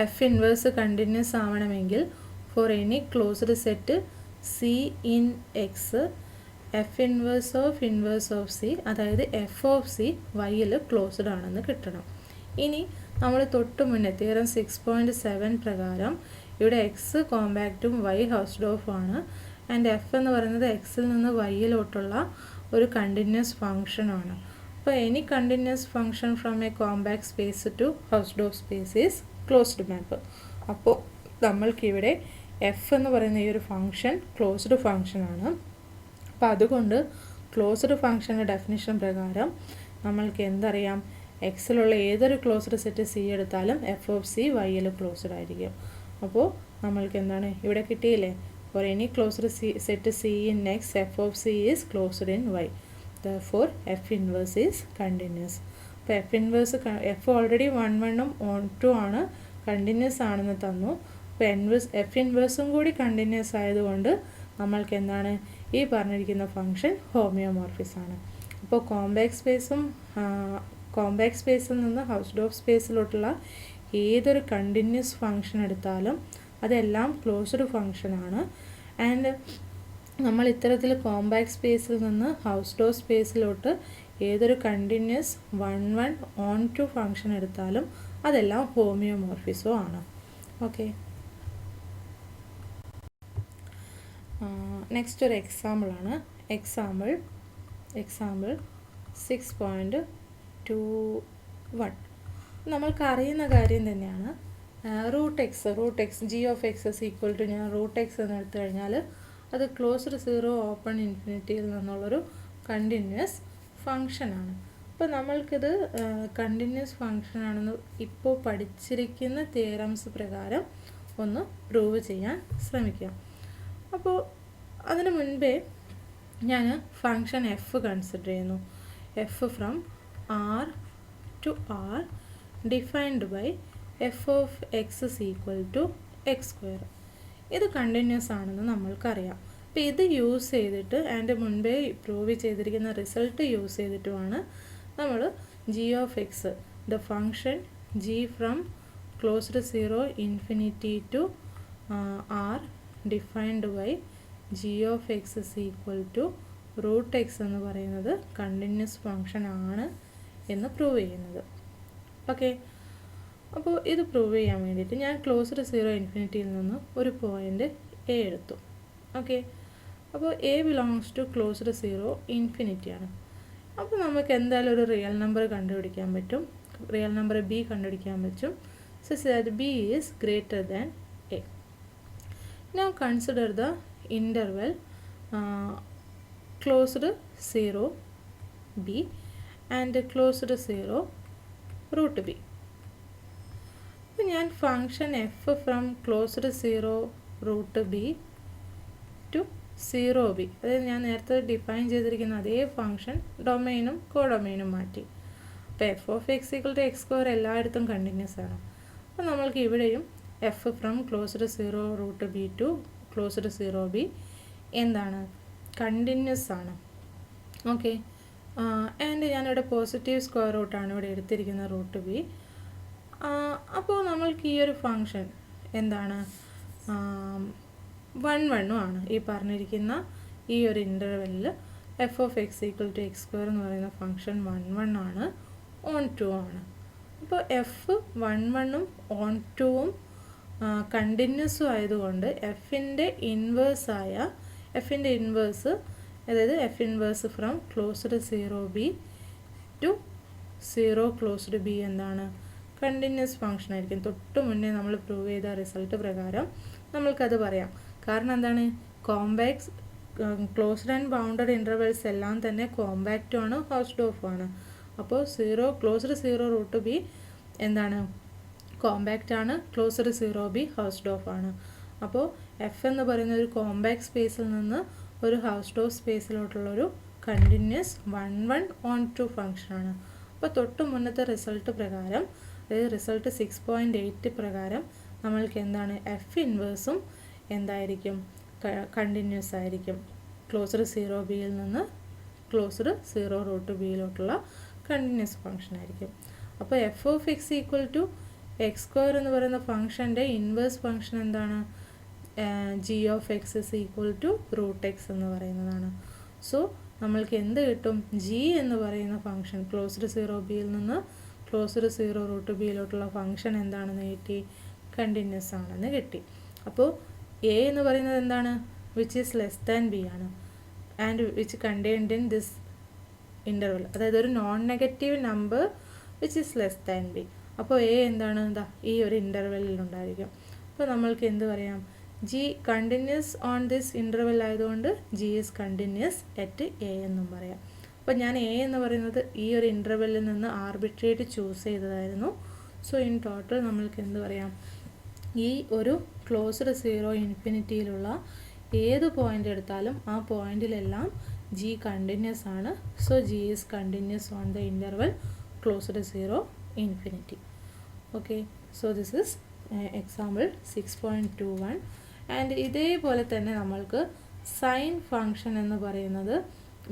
എഫ് ഇൻവേഴ്സ് കണ്ടിന്യൂസ് ആവണമെങ്കിൽ four any closed set c in X F inverse of C അതായത് എഫ് ഓഫ് സി വൈയിൽ ക്ലോസ്ഡ് ആണെന്ന് കിട്ടണം. ഇനി നമ്മൾ തൊട്ട് മുന്നേ തിയറം 6.7 പ്രകാരം ഇവിടെ എക്സ് കോമ്പാക്റ്റും വൈ ഹൗസ്ഡോർഫും ആണ്. ആൻഡ് എഫ് എന്ന് പറയുന്നത് എക്സിൽ നിന്ന് വൈയിലോട്ടുള്ള ഒരു കണ്ടിന്യൂസ് ഫങ്ഷനാണ്. അപ്പോൾ any continuous function from a compact space to Hausdorff space is closed map. അപ്പോൾ നമ്മൾക്കിവിടെ എഫ് എന്ന് പറയുന്ന ഈ ഒരു ഫങ്ഷൻ ക്ലോസ്ഡ് ഫങ്ഷനാണ്. അപ്പോൾ അതുകൊണ്ട് ക്ലോസ്ഡ് ഫങ്ഷൻ്റെ ഡെഫിനിഷൻ പ്രകാരം നമ്മൾക്ക് എന്തറിയാം? എക്സിലുള്ള ഏതൊരു ക്ലോസ്ഡ് സെറ്റ് സി എടുത്താലും എഫ് ഓഫ് സി വൈയിൽ ക്ലോസ്ഡ് ആയിരിക്കും. അപ്പോൾ നമ്മൾക്ക് എന്താണ് ഇവിടെ കിട്ടിയില്ലേ? For any closed set c in X F of c is closed in y. Therefore f inverse is continuous. അപ്പോൾ എഫ് ഇൻവേഴ്സ് എഫ് ഓൾറെഡി 1-1 2 ആണ്, കണ്ടിന്യൂസ് ആണെന്ന് തന്നു. അപ്പോൾ എഫ് ഇൻവേഴ്സും കൂടി കണ്ടിന്യൂസ് ആയതുകൊണ്ട് നമ്മൾക്ക് എന്താണ് ഈ പറഞ്ഞിരിക്കുന്ന ഫംഗ്ഷൻ ഹോമിയോമോർഫിസ് ആണ്. അപ്പോൾ കോമ്പാക്റ്റ് സ്പേസിൽ നിന്ന് ഹൗസ്ഡോർഫ് സ്പേസിലോട്ടുള്ള ഏതൊരു കണ്ടിന്യൂസ് ഫംഗ്ഷൻ എടുത്താലും അതെല്ലാം ക്ലോസ്ഡ് ഫംഗ്ഷനാണ്. ആൻഡ് നമ്മൾ ഇത്തരത്തിൽ കോമ്പാക്റ്റ് സ്പേസിൽ നിന്ന് ഹൗസ്ഡോർഫ് സ്പേസിലോട്ട് ഏതൊരു കണ്ടിന്യൂസ് 1-1 ഓൺ ടു ഫംഗ്ഷൻ എടുത്താലും അതെല്ലാം ഹോമിയോമോർഫിസോ ആണ്. ഓക്കെ, നെക്സ്റ്റ് ഒരു എക്സാമ്പിളാണ്. എക്സാമ്പിൾ 6.21. നമ്മൾക്കറിയുന്ന കാര്യം തന്നെയാണ്. Root x g of X is equal to ഞാൻ റൂട്ട് എക്സ് എന്ന് എടുത്തു കഴിഞ്ഞാൽ അത് ക്ലോസ്ഡ് സീറോ ഓപ്പൺ ഇൻഫിനിറ്റിയിൽ നിന്നുള്ളൊരു കണ്ടിന്യൂസ് ഫങ്ഷനാണ്. അപ്പോൾ നമ്മൾക്കിത് കണ്ടിന്യൂസ് ഫങ്ഷനാണെന്ന് ഇപ്പോൾ പഠിച്ചിരിക്കുന്ന തിയറംസ് പ്രകാരം ഒന്ന് പ്രൂവ് ചെയ്യാൻ ശ്രമിക്കാം. അപ്പോൾ അതിന് മുൻപേ ഞാൻ ഫങ്ഷൻ എഫ് കൺസിഡർ ചെയ്യുന്നു. F from r to r defined by F of X is equal to x square. ഇത് കണ്ടിന്യൂസ് ആണെന്ന് നമ്മൾക്കറിയാം. അപ്പോൾ ഇത് യൂസ് ചെയ്തിട്ട് അതിൻ്റെ മുൻപേ പ്രൂവ് ചെയ്തിരിക്കുന്ന റിസൾട്ട് യൂസ് ചെയ്തിട്ടുമാണ് നമ്മൾ g of x the function g from closed zero infinity to r defined by g of X is equal to root x എന്ന് പറയുന്നത് കണ്ടിന്യൂസ് ഫങ്ഷൻ ആണ് എന്ന് പ്രൂവ് ചെയ്യുന്നത്. ഓക്കെ, അപ്പോൾ ഇത് പ്രൂവ് ചെയ്യാൻ വേണ്ടിയിട്ട് ഞാൻ ക്ലോസ്ഡ് സീറോ ഇൻഫിനിറ്റിയിൽ നിന്ന് ഒരു പോയിൻ്റ് എ എടുത്തു. ഓക്കെ, അപ്പോൾ a belongs to closed zero ഇൻഫിനിറ്റിയാണ്. അപ്പോൾ നമുക്ക് എന്തായാലും ഒരു റിയൽ നമ്പർ കണ്ടുപിടിക്കാൻ പറ്റും, റിയൽ നമ്പർ ബി കണ്ടുപിടിക്കാൻ പറ്റും. Such that b is greater than a. Now consider the interval closed zero b and closed zero root b. അപ്പോൾ ഞാൻ function F from closed zero root b to zero b, അതായത് ഞാൻ നേരത്തെ define ചെയ്തിരിക്കുന്ന അതേ function ഡൊമൈനും കോഡൊമൈനും മാറ്റി. അപ്പോൾ F of x equal to x square എല്ലായിടത്തും കണ്ടിന്യൂസ് ആണ്. അപ്പോൾ നമ്മൾക്ക് ഇവിടെയും f from closed zero root b to closed zero b എന്താണ്, കണ്ടിന്യൂസ് ആണ്. ഓക്കെ, ആൻഡ് ഞാനിവിടെ പോസിറ്റീവ് സ്ക്വയർ റൂട്ടാണ് ഇവിടെ എടുത്തിരിക്കുന്ന റൂട്ട് ബി. അപ്പോൾ നമ്മൾക്ക് ഈ ഒരു ഫങ്ഷൻ എന്താണ്, 1 1 ആണ്. ഈ പറഞ്ഞിരിക്കുന്ന ഈ ഒരു ഇൻ്റർവെല്ലിൽ f of x equal to x square എന്ന് പറയുന്ന ഫങ്ഷൻ 1 1 ആണ്, ഓൺ 2 ആണ്. അപ്പോൾ എഫ് 1 1ഉം ഓൺ 2ഉം കണ്ടിന്യൂസും ആയതുകൊണ്ട് എഫിൻ്റെ ഇൻവേഴ്സായ എഫിൻ്റെ ഇൻവേഴ്സ്, അതായത് F inverse from closed zero B to zero closed B എന്താണ്, കണ്ടിന്യൂസ് ഫങ്ഷൻ ആയിരിക്കും. തൊട്ട് മുന്നേ നമ്മൾ പ്രൂവ് ചെയ്ത റിസൾട്ട് പ്രകാരം നമ്മൾക്കത് പറയാം. കാരണം എന്താണ്, compacts closed and bounded intervals എല്ലാം തന്നെ കോമ്പാക്റ്റും ആണ്, ഹൗസ്ഡ് ഓഫ് ആണ്. അപ്പോൾ ക്ലോസ്ഡ് സീറോ റൂട്ട് ബി എന്താണ്, കോമ്പാക്റ്റ് ആണ്, closed zero B housed of ആണ്. അപ്പോൾ എഫ് എന്ന് പറയുന്ന ഒരു കോമ്പാക്ട് സ്പേസിൽ നിന്ന് ഒരു ഹൗസ്ഡ് ഓഫ് സ്പേസിലോട്ടുള്ളൊരു കണ്ടിന്യൂസ് 1 1 ഓൺ 2 ഫങ്ഷനാണ്. അപ്പോൾ തൊട്ട് മുന്നത്തെ റിസൾട്ട് പ്രകാരം, അതായത് റിസൾട്ട് 6.8 പ്രകാരം നമ്മൾക്ക് എന്താണ്, എഫ് ഇൻവേഴ്സും എന്തായിരിക്കും, കണ്ടിന്യൂസ് ആയിരിക്കും. ക്ലോസ്ഡ് സീറോ ബിയിൽ നിന്ന് ക്ലോസ്ഡ് സീറോ റൂട്ട് ബിയിലോട്ടുള്ള കണ്ടിന്യൂസ് ഫങ്ഷൻ ആയിരിക്കും. അപ്പോൾ F of x equal to x square എന്ന് പറയുന്ന ഫങ്ഷൻ്റെ ഇൻവേഴ്സ് ഫങ്ഷൻ എന്താണ്, g of X is equal to root x എന്ന് പറയുന്നതാണ്. സോ നമ്മൾക്ക് എന്ത് കിട്ടും, ജി എന്ന് പറയുന്ന ഫങ്ഷൻ ക്ലോസ്ഡ് സീറോ ബിയിൽ നിന്ന് ക്ലോസ്ഡ് സീറോ റൂട്ട് ബിയിലോട്ടുള്ള ഫങ്ഷൻ എന്താണെന്ന് കിട്ടി, കണ്ടിന്യൂസ് ആണെന്ന് കിട്ടി. അപ്പോൾ എ എന്ന് പറയുന്നത് എന്താണ്, which is less than b ആണ്, and which contained in this interval, അതായത് ഒരു non negative number which is less than b. അപ്പോൾ എ എന്താണ്, എന്താ ഈ ഒരു ഇൻ്റർവെല്ലിൽ ഉണ്ടായിരിക്കും. അപ്പോൾ നമ്മൾക്ക് എന്ത് പറയാം, g continuous on this interval ആയതുകൊണ്ട് g is continuous at a എന്നും പറയാം. അപ്പോൾ ഞാൻ എ എന്ന് പറയുന്നത് ഈ ഒരു ഇൻ്റർവെല്ലിൽ നിന്ന് ആർബിട്രേറ്റ് ചൂസ് ചെയ്തതായിരുന്നു. സോ ഇൻ ടോട്ടൽ നമ്മൾക്ക് എന്ത് പറയാം, ഈ ഒരു ക്ലോസ്ഡ് സീറോ ഇൻഫിനിറ്റിയിലുള്ള ഏത് പോയിൻ്റ് എടുത്താലും ആ പോയിൻ്റിലെല്ലാം ജി കണ്ടിന്യൂസ് ആണ്. So G is continuous on the interval closed zero infinity. Okay, so this is example 6.21. And ഇതേപോലെ തന്നെ നമ്മൾക്ക് സൈൻ ഫങ്ഷൻ എന്ന് പറയുന്നത്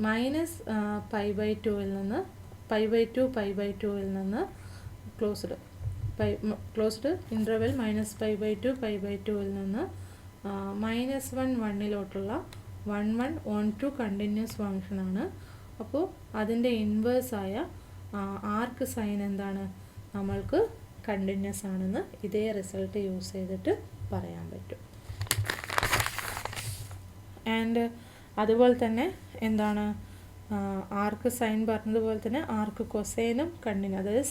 -π/2ൽ നിന്ന് π/2 നിന്ന് ക്ലോസ്ഡ് ഇൻ്റർവെൽ -π/2 π/2ൽ നിന്ന് -1 1ലോട്ടുള്ള 1 1 ഓൺ 2 കണ്ടിന്യൂസ് ഫങ്ഷനാണ്. അപ്പോൾ അതിൻ്റെ ഇൻവേഴ്സായ ആർക്ക് സൈൻ എന്താണ്, നമ്മൾക്ക് കണ്ടിന്യൂസ് ആണെന്ന് ഇതേ റിസൾട്ട് യൂസ് ചെയ്തിട്ട് പറയാൻ പറ്റും. ആൻഡ് അതുപോലെ തന്നെ എന്താണ്, ആർക്ക് സൈൻ പറഞ്ഞതുപോലെ തന്നെ ആർക്ക് കൊസൈനും കണ്ടിന്യൂ, അതായത്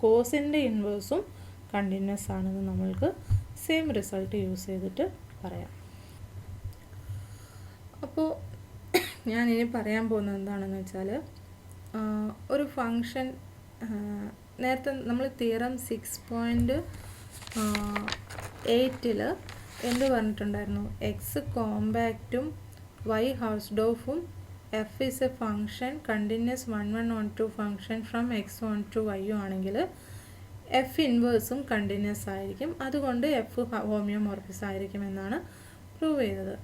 കോസിൻ്റെ ഇൻവേഴ്സും കണ്ടിന്യൂസ് ആണെന്ന് നമ്മൾക്ക് സെയിം റിസൾട്ട് യൂസ് ചെയ്തിട്ട് പറയാം. അപ്പോൾ ഞാനിനി പറയാൻ പോകുന്നത് എന്താണെന്ന് വെച്ചാൽ, ഒരു ഫങ്ഷൻ നേരത്തെ നമ്മൾ തിയറം 6.8 എന്ത് പറഞ്ഞിട്ടുണ്ടായിരുന്നു? എക്സ് കോമ്പാക്റ്റും വൈ ഹൗസ്ഡ് ഓഫും f is a function continuous 1, 1, 2 function from x onto y ആണെങ്കിൽ എഫ് ഇൻവേഴ്സും കണ്ടിന്യൂസ് ആയിരിക്കും, അതുകൊണ്ട് എഫ് ഹോമിയോമോർഫിസ് ആയിരിക്കും എന്നാണ് പ്രൂവ് ചെയ്തത്.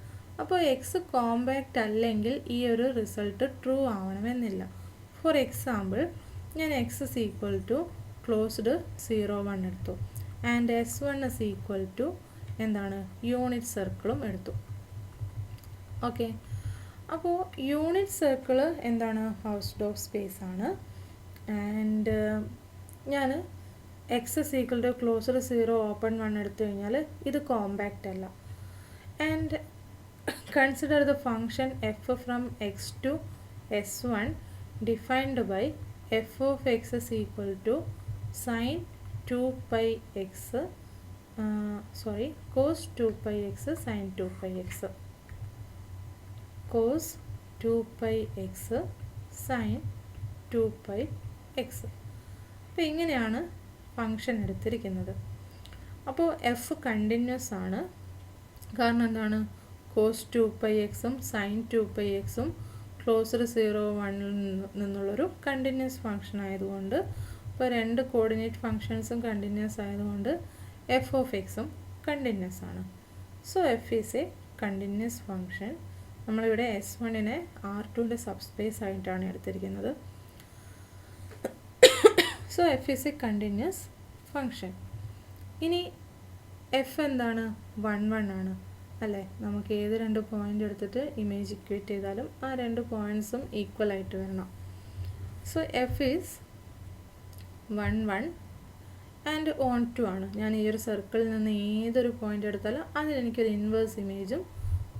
അപ്പോൾ എക്സ് കോമ്പാക്റ്റ് അല്ലെങ്കിൽ ഈ ഒരു റിസൾട്ട് ട്രൂ ആവണമെന്നില്ല. ഫോർ എക്സാമ്പിൾ, ഞാൻ X is equal to closed 0, 1 എടുത്തു and S1 is equal to എന്താണ്? യൂണിറ്റ് സർക്കിളും എടുത്തു. ഓക്കെ, അപ്പോൾ യൂണിറ്റ് സർക്കിൾ എന്താണ്? ഹൗസ്ഡ് ഓഫ് സ്പേസ് ആണ്. ആൻഡ് ഞാൻ X is equal to closed 0, open 1 എടുത്തു കഴിഞ്ഞാൽ ഇത് കോമ്പാക്റ്റ് അല്ല. And consider the function F from X to S1 defined by f of x is equal to sin 2 pi x cos 2 pi x sin 2 pi x cos 2 pi x sin 2 pi x. അപ്പോൾ ഇങ്ങനെയാണ് function എടുത്തിരിക്കുന്നത്. അപ്പോൾ f continuous ആണ്. കാരണം എന്താണ്? Cos 2 pi എക്സും sign 2 pi എക്സും closed 0, 1 നിന്നുള്ളൊരു കണ്ടിന്യൂസ് ഫങ്ഷൻ ആയതുകൊണ്ട്, ഇപ്പോൾ രണ്ട് കോർഡിനേറ്റ് ഫങ്ഷൻസും കണ്ടിന്യൂസ് ആയതുകൊണ്ട് എഫ് ഓഫ് എക്സും കണ്ടിന്യൂസ് ആണ്. So F is A continuous function. നമ്മളിവിടെ S1നെ R2ൻ്റെ സബ്സ്പേസ് ആയിട്ടാണ് എടുത്തിരിക്കുന്നത്. So F is A continuous function. ഇനി എഫ് എന്താണ്? 1, 1 ആണ് അല്ലേ? നമുക്ക് ഏത് രണ്ട് പോയിൻ്റ് എടുത്തിട്ട് ഇമേജ് ഇക്വേറ്റ് ചെയ്താലും ആ രണ്ട് പോയിൻറ്റ്സും ഈക്വൽ ആയിട്ട് വരണം. So F is 1, 1 and onto ആണ്. ഞാൻ ഈ ഒരു സർക്കിളിൽ നിന്ന് ഏതൊരു പോയിൻ്റ് എടുത്താലും അതിലെനിക്കൊരു ഇൻവേഴ്സ് ഇമേജും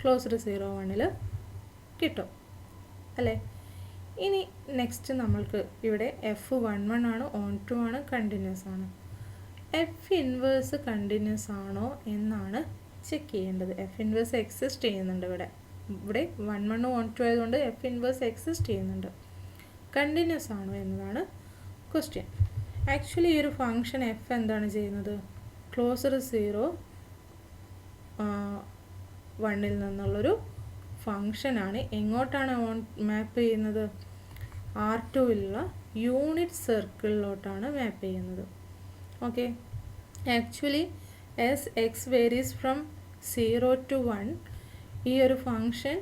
ക്ലോസ്ഡ് 0, 1 കിട്ടും അല്ലേ? ഇനി നെക്സ്റ്റ് നമ്മൾക്ക് ഇവിടെ എഫ് 1, 1 ആണ്, ഓൺ ടു ആണ്, കണ്ടിന്യൂസ് ആണ്. എഫ് ഇൻവേഴ്സ് കണ്ടിന്യൂസ് ആണോ എന്നാണ് ചെക്ക് ചെയ്യേണ്ടത്. എഫ് ഇൻവേഴ്സ് എക്സിസ്റ്റ് ചെയ്യുന്നുണ്ട്. ഇവിടെ 1, 1 ഓൺ ടു ആയതുകൊണ്ട് എഫ് ഇൻവേഴ്സ് എക്സിസ്റ്റ് ചെയ്യുന്നുണ്ട്. കണ്ടിന്യൂസ് ആണോ എന്നതാണ് ക്വസ്റ്റ്യൻ. ആക്ച്വലി ഈ ഒരു ഫങ്ഷൻ എഫ് എന്താണ് ചെയ്യുന്നത്? ക്ലോസ്ഡ് 0, 1 നിന്നുള്ളൊരു ഫങ്ഷനാണ്. എങ്ങോട്ടാണ് ഓൺ മാപ്പ് ചെയ്യുന്നത്? R2ലുള്ള യൂണിറ്റ് സർക്കിളിലോട്ടാണ് മാപ്പ് ചെയ്യുന്നത്. Okay, actually as x varies from 0 to 1 ഈ ഒരു ഫങ്ഷൻ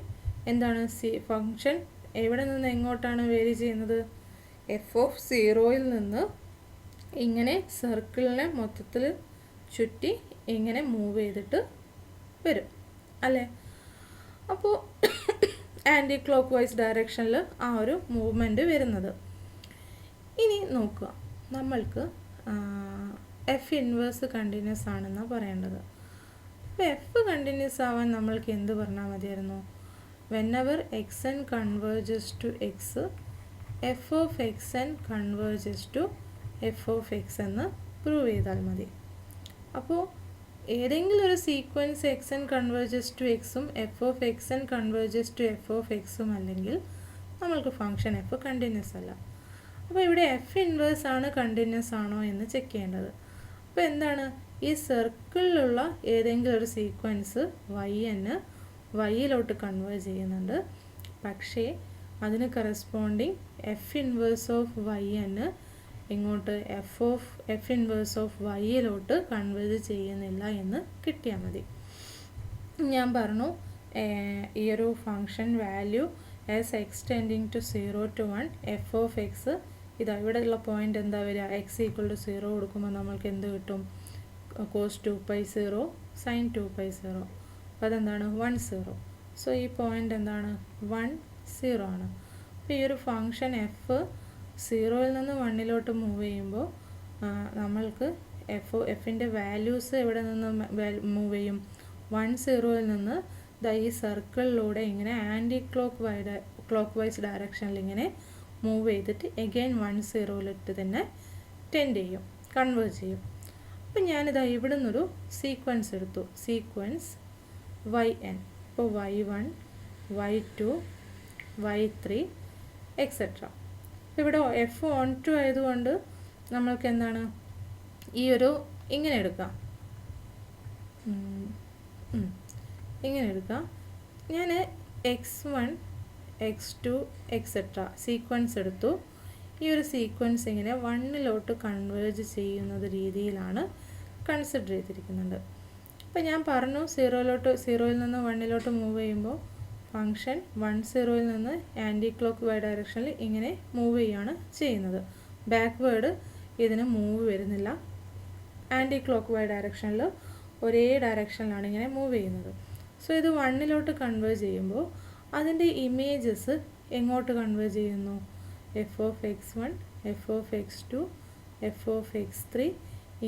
എന്താണ്? ഫങ്ഷൻ എവിടെ നിന്ന് എങ്ങോട്ടാണ് വേരി ചെയ്യുന്നത്? എഫ് ഓഫ് 0യിൽ നിന്ന് ഇങ്ങനെ സർക്കിളിനെ മൊത്തത്തിൽ ചുറ്റി ഇങ്ങനെ മൂവ് ചെയ്തിട്ട് വരും അല്ലേ? അപ്പോൾ ആൻറ്റി ക്ലോക്ക് വൈസ് ഡയറക്ഷനിൽ ആ ഒരു മൂവ്മെൻറ്റ് വരുന്നത്. ഇനി നോക്കുക, നമ്മൾക്ക് എഫ് ഇൻവേഴ്സ് കണ്ടിന്യൂസ് ആണെന്നാണ് പറയേണ്ടത്. അപ്പോൾ എഫ് കണ്ടിന്യൂസ് ആവാൻ നമ്മൾക്ക് എന്ത് പറഞ്ഞാൽ മതിയായിരുന്നു? Whenever x n converges to x, F of x n converges to F of x എന്ന് പ്രൂവ് ചെയ്താൽ മതി. അപ്പോൾ ഏതെങ്കിലും ഒരു sequence x n converges to എക്സും f of x n converges to F of എക്സും അല്ലെങ്കിൽ നമ്മൾക്ക് ഫങ്ഷൻ എഫ് കണ്ടിന്യൂസ് അല്ല. അപ്പോൾ ഇവിടെ എഫ് ഇൻവേഴ്സ് ആണ് കണ്ടിന്യൂസ് ആണോ എന്ന് ചെക്ക് ചെയ്യേണ്ടത്. അപ്പോൾ എന്താണ്? ഈ സർക്കിളിലുള്ള ഏതെങ്കിലും ഒരു സീക്വൻസ് വൈയിലോട്ട് കൺവേർട്ട് ചെയ്യുന്നുണ്ട്, പക്ഷേ അതിന് corresponding F inverse of Y എന്ന് ഇങ്ങോട്ട് എഫ് ഇൻവേഴ്സ് ഓഫ് വൈയിലോട്ട് കൺവേർട്ട് ചെയ്യുന്നില്ല എന്ന് കിട്ടിയാൽ മതി. ഞാൻ പറഞ്ഞു ഈ ഒരു function value as X tending to 0 to 1 F of X, ഇതാ ഇവിടെയുള്ള പോയിൻ്റ് എന്താ വരിക? എക്സ് ഈക്വൽ ടു 0 കൊടുക്കുമ്പോൾ നമ്മൾക്ക് എന്ത് കിട്ടും? Cos 2 pi 0 sine 2 pi 0. അപ്പോൾ അതെന്താണ്? 1, 0. സോ ഈ പോയിൻ്റ് എന്താണ്? 1, 0 ആണ്. അപ്പോൾ ഈ ഒരു ഫങ്ഷൻ എഫ് 0യിൽ നിന്ന് 1ലോട്ട് മൂവ് ചെയ്യുമ്പോൾ നമ്മൾക്ക് എഫിൻ്റെ വാല്യൂസ് എവിടെ നിന്ന് മൂവ് ചെയ്യും? 1, 0യിൽ നിന്ന് ഈ സർക്കിളിലൂടെ ഇങ്ങനെ ആൻറ്റി ക്ലോക്ക് വൈസ് ഡയറക്ഷനിൽ ഇങ്ങനെ മൂവ് ചെയ്തിട്ട് എഗെയിൻ 1, 0ലിട്ട് തന്നെ ടെൻഡ് ചെയ്യും, കൺവേർട്ട് ചെയ്യും. അപ്പം ഞാനിതാ ഇവിടെ നിന്നൊരു സീക്വൻസ് എടുത്തു, സീക്വൻസ് yn. ഇപ്പോൾ y1, y2, y3 എക്സെട്ര. ഇവിടെ f12 ആയതുകൊണ്ട് നമ്മൾക്ക് എന്താണ് ഈ ഒരു ഇങ്ങനെ എടുക്കാം, ഇങ്ങനെ എടുക്കാം. ഞാൻ x1, x2 എക്സെട്ര സീക്വൻസ് എടുത്തു. ഈ ഒരു സീക്വൻസ് ഇങ്ങനെ 1ലോട്ട് കൺവേർജ് ചെയ്യുന്നത് രീതിയിലാണ് കൺസിഡർ ചെയ്തിരിക്കുന്നത്. അപ്പോൾ ഞാൻ പറഞ്ഞു 0യിൽ നിന്ന് 1ലോട്ട് മൂവ് ചെയ്യുമ്പോൾ ഫങ്ഷൻ 10യിൽ നിന്ന് ആൻറ്റി ക്ലോക്ക് വൈ ഡയറക്ഷനിൽ ഇങ്ങനെ മൂവ് ചെയ്യുകയാണ് ചെയ്യുന്നത്. ബാക്ക്വേർഡ് ഇതിന് മൂവ് വരുന്നില്ല, ആൻറ്റി ക്ലോക്ക് വൈ ഡയറക്ഷനിൽ ഒരേ ഡയറക്ഷനിലാണ് ഇങ്ങനെ മൂവ് ചെയ്യുന്നത്. സോ ഇത് 1ലോട്ട് കൺവേർജ് ചെയ്യുമ്പോൾ അതിൻ്റെ ഇമേജസ് എങ്ങോട്ട് കൺവേർജ് ചെയ്യുന്നു? F of x1, F of x2, F of x3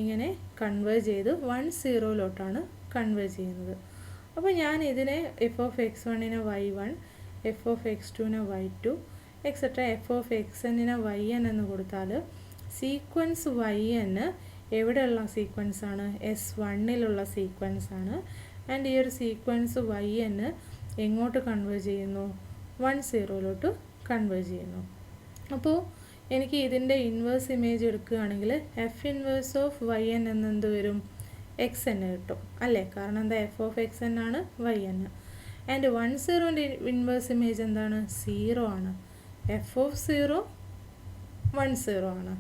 ഇങ്ങനെ കൺവേർജ് ചെയ്ത് 10ലോട്ടാണ് കൺവേർജ് ചെയ്യുന്നത്. അപ്പോൾ ഞാൻ ഇതിനെ എഫ് ഓഫ് x1നെ y1, എഫ് ഓഫ് x2നെ y2 എക്സെട്ര എഫ് ഓഫ് xnനെ yn എന്ന് കൊടുത്താൽ സീക്വൻസ് yn എവിടെയുള്ള സീക്വൻസാണ്? S1ലുള്ള സീക്വൻസാണ്. ആൻഡ് ഈ ഒരു സീക്വൻസ് yn എങ്ങോട്ട് കൺവേർജ് ചെയ്യുന്നു? 10ലോട്ട് കൺവേർജ് ചെയ്യുന്നു. അപ്പോൾ എനിക്ക് ഇതിൻ്റെ ഇൻവേഴ്സ് ഇമേജ് എടുക്കുകയാണെങ്കിൽ എഫ് ഇൻവേഴ്സ് ഓഫ് yn എന്നെന്ത് വരും? xn കിട്ടും അല്ലേ? കാരണം എന്താ, എഫ് ഓഫ് xn ആണ് yn. ആൻഡ് 10ൻ്റെ ഇൻവേഴ്സ് ഇമേജ് എന്താണ്? 0 ആണ്. എഫ് ഓഫ് 0 10 ആണ്.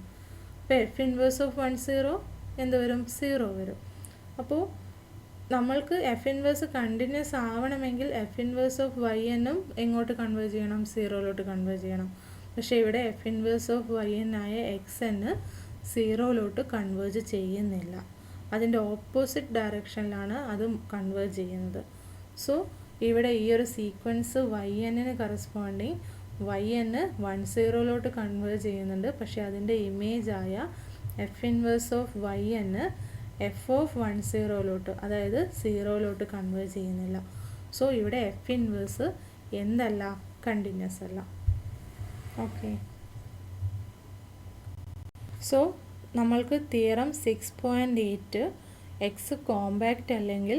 അപ്പോൾ എഫ് ഇൻവേഴ്സ് ഓഫ് 10 എന്ത് വരും? 0 വരും. അപ്പോൾ നമ്മൾക്ക് എഫ് ഇൻവേഴ്സ് കണ്ടിന്യൂസ് ആവണമെങ്കിൽ എഫ് ഇൻവേഴ്സ് ഓഫ് yn എങ്ങോട്ട് കൺവേർജ് ചെയ്യണം? 0ലോട്ട് കൺവേർജ് ചെയ്യണം. പക്ഷേ ഇവിടെ എഫ് ഇൻവേഴ്സ് ഓഫ് yn ആയ xn 0ലോട്ട് കൺവേർജ് ചെയ്യുന്നില്ല, അതിൻ്റെ ഓപ്പോസിറ്റ് ഡയറക്ഷനിലാണ് അത് കൺവേർജ് ചെയ്യുന്നത്. സോ ഇവിടെ ഈ ഒരു സീക്വൻസ് yn കറസ്പോണ്ടിങ് yn 10ലോട്ട് കൺവേർജ് ചെയ്യുന്നുണ്ട്, പക്ഷേ അതിൻ്റെ ഇമേജായ f inverse of yn f of 10ലോട്ട്, അതായത് 0ലോട്ട് കൺവേർജ് ചെയ്യുന്നില്ല. സോ ഇവിടെ എഫ് ഇൻവേഴ്സ് എന്തല്ല? കണ്ടിന്യൂസ് അല്ല. ഓക്കെ, സോ നമ്മൾക്ക് തിയറം 6.8 എക്സ് കോമ്പാക്റ്റ് അല്ലെങ്കിൽ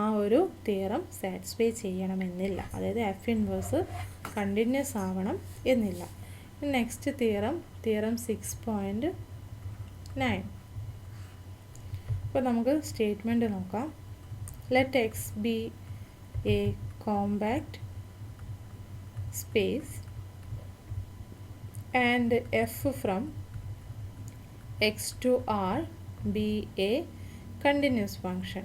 ആ ഒരു തിയറം സാറ്റിസ്ഫൈ ചെയ്യണമെന്നില്ല, അതായത് എഫ് ഇൻവേഴ്സ് കണ്ടിന്യൂസ് ആവണം എന്നില്ല. Next theorem 6.9. അപ്പോൾ നമുക്ക് സ്റ്റേറ്റ്മെൻറ്റ് നോക്കാം. Let x be A compact space and f from x to r be a continuous function,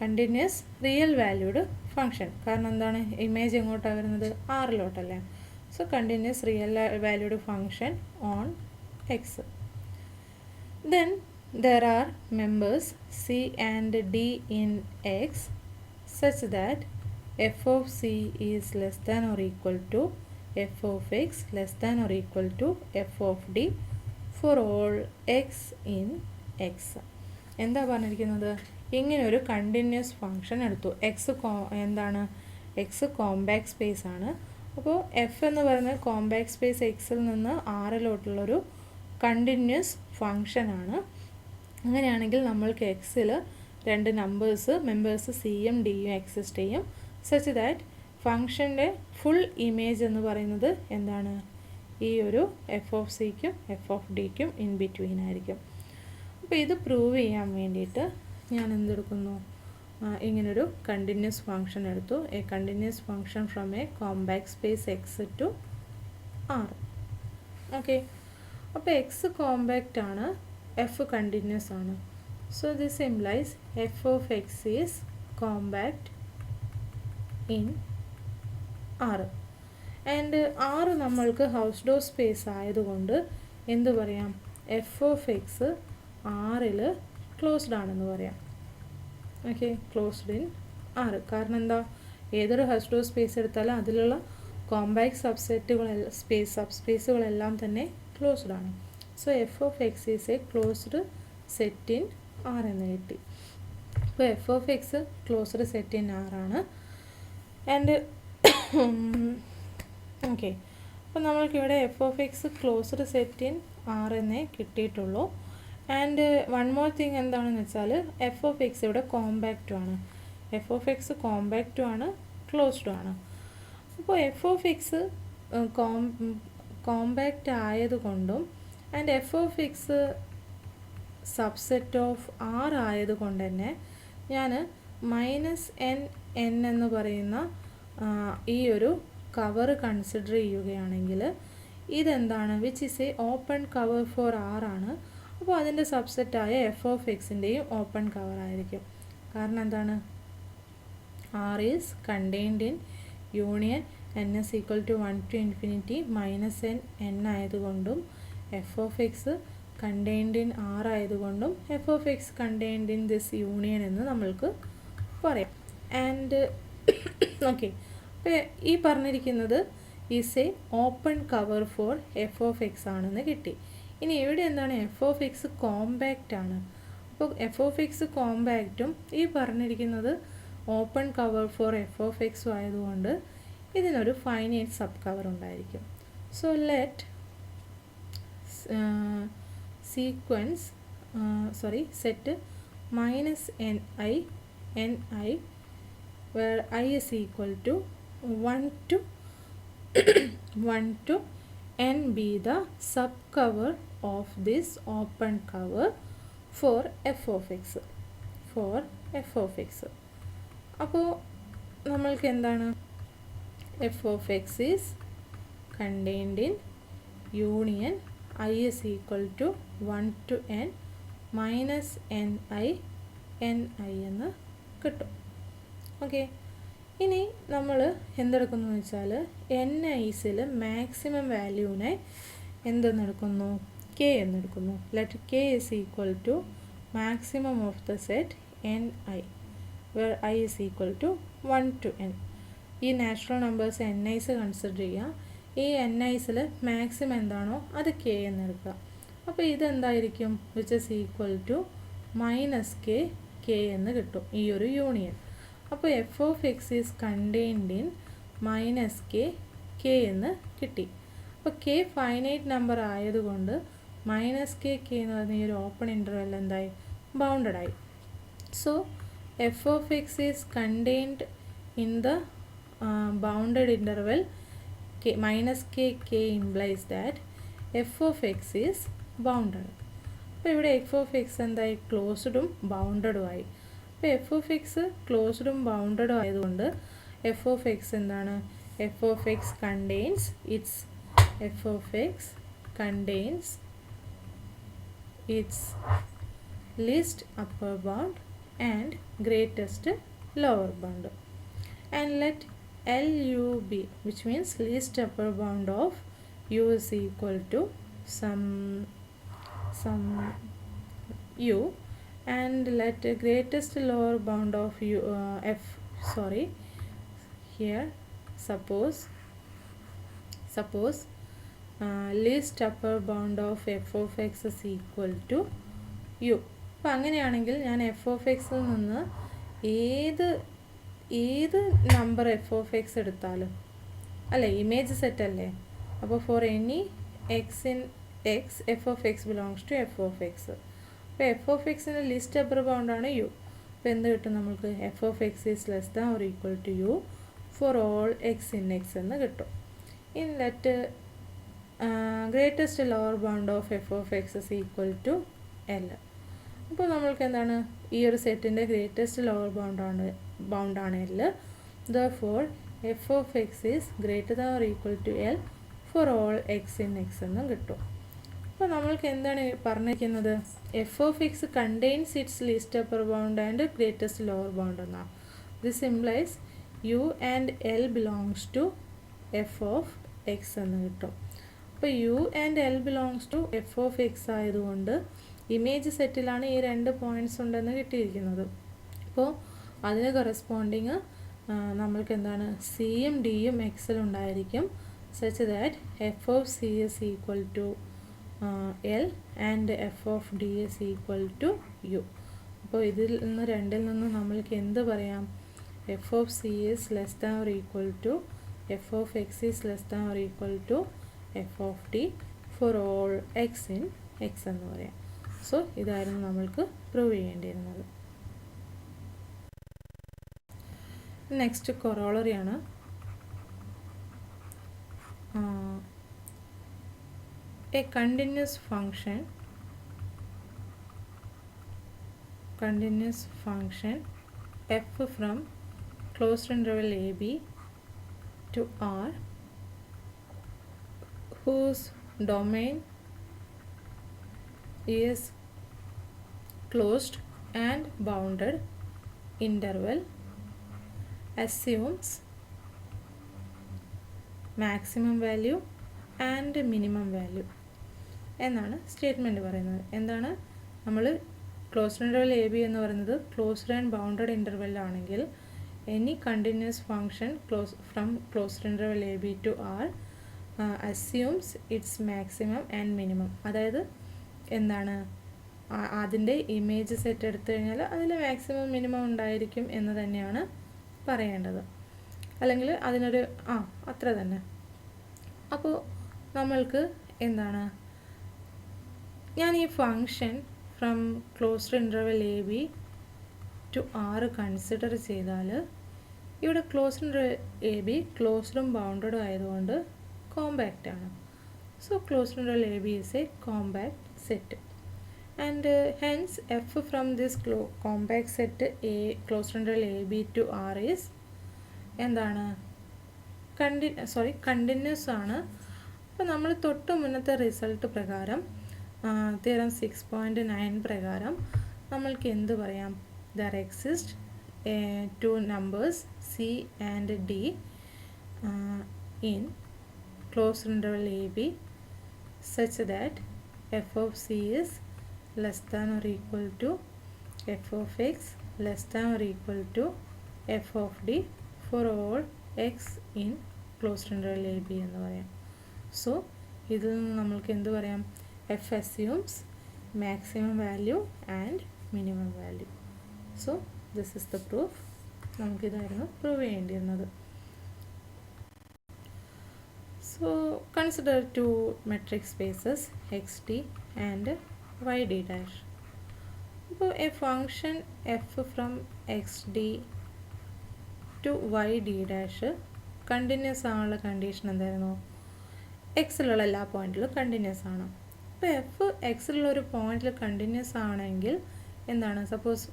continuous real valued function. കാരണം എന്താണ്? ഇമേജ് എങ്ങോട്ടാണ് വരുന്നത്? ആറിലോട്ടല്ലേ. So continuous real valued function on x. Then there are members c and d in x such that f of c is less than or equal to f of x less than or equal to f of d for all x in x. എന്താ പറഞ്ഞിരിക്കുന്നത്? ഇങ്ങനെ ഒരു continuous function എടുത്തു. എന്താണ്? X compact space ആണ്. അപ്പോൾ F എന്ന് പറയുന്നത് കോമ്പാക്ട് സ്പേസ് എക്സിൽ നിന്ന് ആറിലോട്ടുള്ളൊരു കണ്ടിന്യൂസ് ഫങ്ഷനാണ്. അങ്ങനെയാണെങ്കിൽ നമ്മൾക്ക് എക്സിൽ രണ്ട് മെമ്പേഴ്സ് സിയും ഡിയും എക്സിസ്റ്റ് ചെയ്യും. സച്ച് ദാറ്റ് ഫങ്ഷൻ്റെ ഫുൾ ഇമേജ് എന്ന് പറയുന്നത് എന്താണ്? ഈ ഒരു എഫ് ഓഫ് സിക്കും എഫ് ഓഫ് ഡിക്കും ഇൻ ബിറ്റ്വീൻ ആയിരിക്കും. അപ്പോൾ ഇത് പ്രൂവ് ചെയ്യാൻ വേണ്ടിയിട്ട് ഞാൻ എന്തെടുക്കുന്നു? ഇങ്ങനൊരു കണ്ടിന്യൂസ് ഫങ്ഷൻ എടുത്തു. A continuous function from a compact space x to R. Okay, അപ്പോൾ എക്സ് കോമ്പാക്റ്റ് ആണ്, എഫ് കണ്ടിന്യൂസ് ആണ്. So this implies f of X is compact in R. And R നമ്മൾക്ക് ഹൗസ് ഡോർ സ്പേസ് ആയതുകൊണ്ട് എന്തു പറയാം? F of X ആറിൽ closed ആണെന്ന് പറയാം. Okay, closed in R. കാരണം എന്താ? ഏതൊരു ഹൗസ് ഡോർ സ്പേസ് എടുത്താലും അതിലുള്ള കോമ്പാക്ട് സബ്സ്പേസുകളെല്ലാം തന്നെ ക്ലോസ്ഡ് ആണ്. So f of X is a closed set in R എന്ന് കിട്ടി. അപ്പോൾ F of x closed set in R ആണ്. ആൻഡ് ഓക്കെ, അപ്പോൾ നമ്മൾക്കിവിടെ f of x closed set in R എന്നേ കിട്ടിയിട്ടുള്ളൂ. ആൻഡ് വൺ മോർ തിങ് എന്താണെന്ന് വെച്ചാൽ എഫ് ഓഫ് എക്സ് ഇവിടെ കോമ്പാക്റ്റും ആണ്. എഫ് ഓഫ് എക്സ് കോമ്പാക്റ്റും ആണ്, ക്ലോസ്ഡും ആണ്. അപ്പോൾ എഫ് ഓഫ് എക്സ് കോമ്പാക്റ്റ് ആയതുകൊണ്ടും and F of X subset of R ആയതുകൊണ്ട് തന്നെ ഞാൻ -n എന്ന് പറയുന്ന ഈ ഒരു കവർ കൺസിഡർ ചെയ്യുകയാണെങ്കിൽ ഇതെന്താണ്, which is a open cover for R ആണ്. അപ്പോൾ അതിൻ്റെ സബ്സെറ്റായ എഫ് ഓഫ് എക്സിൻ്റെയും ഓപ്പൺ കവർ ആയിരിക്കും. കാരണം എന്താണ്, R is contained in union n is equal to 1 to infinity -n ആയതുകൊണ്ടും f of x contained in R ആയതുകൊണ്ടും f of x contained in this union എന്ന് നമ്മൾക്ക് പറയാം. ആൻഡ് ഓക്കെ, അപ്പോൾ ഈ പറഞ്ഞിരിക്കുന്നത് is a open cover for F of x ആണെന്ന് കിട്ടി. ഇനി ഇവിടെ എന്താണ്, എഫ് ഓഫ് എക്സ് കോമ്പാക്റ്റ് ആണ്. അപ്പോൾ എഫ് ഓഫ് എക്സ് കോമ്പാക്റ്റും ഈ പറഞ്ഞിരിക്കുന്നത് open cover for F of എക്സും ആയതുകൊണ്ട് ഇതിനൊരു ഫൈനൈറ്റ് സബ് കവർ ഉണ്ടായിരിക്കും. So let set -ni where I is equal to 1 to n be the subcover of this open cover for f of x. അപ്പോൾ നമ്മൾക്ക് എന്താണ്, f of x is contained in union I is equal to 1 to n minus ni എന്ന് കിട്ടും. Okay, ഇനി നമ്മൾ എന്തെടുക്കുന്നു വെച്ചാൽ n ഐസിൽ മാക്സിമം വാല്യൂവിനെ എന്തെന്നെടുക്കുന്നു, കെ എന്നെടുക്കുന്നു. Let k is equal to maximum of the set n i where i is equal to 1 to n. ഈ natural numbers n i's consider ചെയ്യുക. ഈ എൻ ഐസിൽ മാക്സിമം എന്താണോ അത് കെ എന്നെടുക്കുക. അപ്പോൾ ഇതെന്തായിരിക്കും, which is equal to -k എന്ന് കിട്ടും ഈ ഒരു യൂണിയൻ. അപ്പോൾ F of X is contained in -k എന്ന് കിട്ടി. അപ്പോൾ കെ ഫൈനൈറ്റ് നമ്പർ ആയതുകൊണ്ട് -k എന്ന് പറയുന്ന ഈ ഒരു ഓപ്പൺ ഇൻ്റർവെൽ എന്തായി, ബൗണ്ടഡ് ആയി. So f of X is contained in the bounded interval -k implies that f of x is bounded. അപ്പോൾ ഇവിടെ എഫ് ഓഫ് എക്സ് എന്തായി, ക്ലോസ്ഡും ബൗണ്ടഡും ആയി. അപ്പോൾ എഫ് ഓഫ് എക്സ് ക്ലോസ്ഡും ബൗണ്ടഡും ആയതുകൊണ്ട് എഫ് ഓഫ് എക്സ് എന്താണ്, F of x contains its least upper bound and greatest lower bound. And let LUB, which means least upper bound of u is equal to some u, and let greatest lower bound of u suppose least upper bound of f of x is equal to u. അപ്പോൾ അങ്ങനെയാണെങ്കിൽ ഞാൻ f of എക്സിൽ നിന്ന് ഏത് number F of X എടുത്താലും അല്ലേ, image set അല്ലേ. അപ്പോൾ for any X in X F of X belongs to F of X. അപ്പോൾ എഫ് ഓഫ് എക്സിൻ്റെ ലിസ്റ്റ് അപ്പർ ബൗണ്ടാണ് യു. അപ്പോൾ എന്ത് കിട്ടും നമുക്ക്, F of X is less than or equal to U for all X in X എന്ന് കിട്ടും. In let greatest lower bound of F of X is equal to L. അപ്പോൾ നമ്മൾക്ക് എന്താണ്, ഈ ഒരു സെറ്റിൻ്റെ ഗ്രേറ്റസ്റ്റ് ലോവർ ബൗണ്ടാണ് L. Therefore f of x is greater than or equal to L for all x in x എന്നും കിട്ടും. അപ്പോൾ നമ്മൾക്ക് എന്താണ് പറഞ്ഞിരിക്കുന്നത്, f of x contains its least upper bound and greatest lower bound എന്നാണ്. This implies u and l belongs to F of x എന്ന് കിട്ടും. അപ്പോൾ u and l belongs to F of x ആയതുകൊണ്ട് ഇമേജ് സെറ്റിലാണ് ഈ രണ്ട് points ഉണ്ടെന്ന് കിട്ടിയിരിക്കുന്നത്. അപ്പോൾ അതിന് കറസ്പോണ്ടിങ് നമ്മൾക്ക് എന്താണ്, സിയും ഡിയും എക്സിലുണ്ടായിരിക്കും, such that f of c is equal to l and F of d is equal to u. അപ്പോൾ രണ്ടിൽ നിന്ന് നമ്മൾക്ക് എന്ത് പറയാം, F of c is less than or equal to F of X is less than or equal to F of d for all X in X എന്ന് പറയാം. So ഇതായിരുന്നു നമ്മൾക്ക് പ്രൂവ് ചെയ്യേണ്ടിയിരുന്നത്. നെക്സ്റ്റ് കൊറോളറിയാണ്. A continuous function f from closed interval ab to R whose domain is closed and bounded interval assumes maximum value and minimum value എന്നാണ് statement പറയുന്നത്. എന്താണ്, നമ്മൾ ക്ലോസ്ഡ് ഇൻ്റർവെൽ എ ബി എന്ന് പറയുന്നത് ക്ലോസ്ഡ് ആൻഡ് ബൗണ്ടഡ് ഇൻ്റർവെല്ലാണെങ്കിൽ any continuous function from closed interval A B to r assumes its maximum and minimum. അതായത് എന്താണ്, അതിൻ്റെ ഇമേജ് സെറ്റ് എടുത്തു കഴിഞ്ഞാൽ അതിൽ മാക്സിമം മിനിമം ഉണ്ടായിരിക്കും എന്ന് തന്നെയാണ് പറയേണ്ടത്. അല്ലെങ്കിൽ അതിനൊരു അത്ര തന്നെ. അപ്പോൾ നമ്മൾക്ക് എന്താണ്, ഞാൻ ഈ function from closed interval A B to R consider ചെയ്താൽ ഇവിടെ ക്ലോസ്ഡ് ഇൻ്റർവെൽ എ ബി ക്ലോസ്ഡും ബൗണ്ടഡും ആയതുകൊണ്ട് കോമ്പാക്റ്റ് ആണ്. So closed interval A B is a compact set and hence F from this compact set a closed interval A B to R is എന്താണ്, continuous ആണ്. അപ്പോൾ നമ്മൾ തൊട്ട് മുന്നത്തെ റിസൾട്ട് പ്രകാരം തിയറം 6.9 പ്രകാരം നമ്മൾക്ക് എന്ത് പറയാം, there exist two numbers c and d in closed interval ab such that f of c is less than or equal to f of x less than or equal to f of d for all x in closed interval ab എന്ന് പറയാം. So ഇതിൽ നിന്ന് നമ്മൾക്ക് എന്ത് പറയാം, f assumes maximum value and minimum value. So this is the proof. നമുക്കിതായിരുന്നു prove ചെയ്യേണ്ടിയിരുന്നത്. So consider two metric spaces xt and yd dash. അപ്പോൾ a function f from xd to yd dash continuous ആണുള്ള condition എന്തായിരുന്നു, എക്സിലുള്ള എല്ലാ പോയിന്റിലും continuous ആണ്. അപ്പോൾ എഫ് എക്സിലുള്ള ഒരു പോയിന്റിൽ കണ്ടിന്യൂസ് ആണെങ്കിൽ എന്താണ്, suppose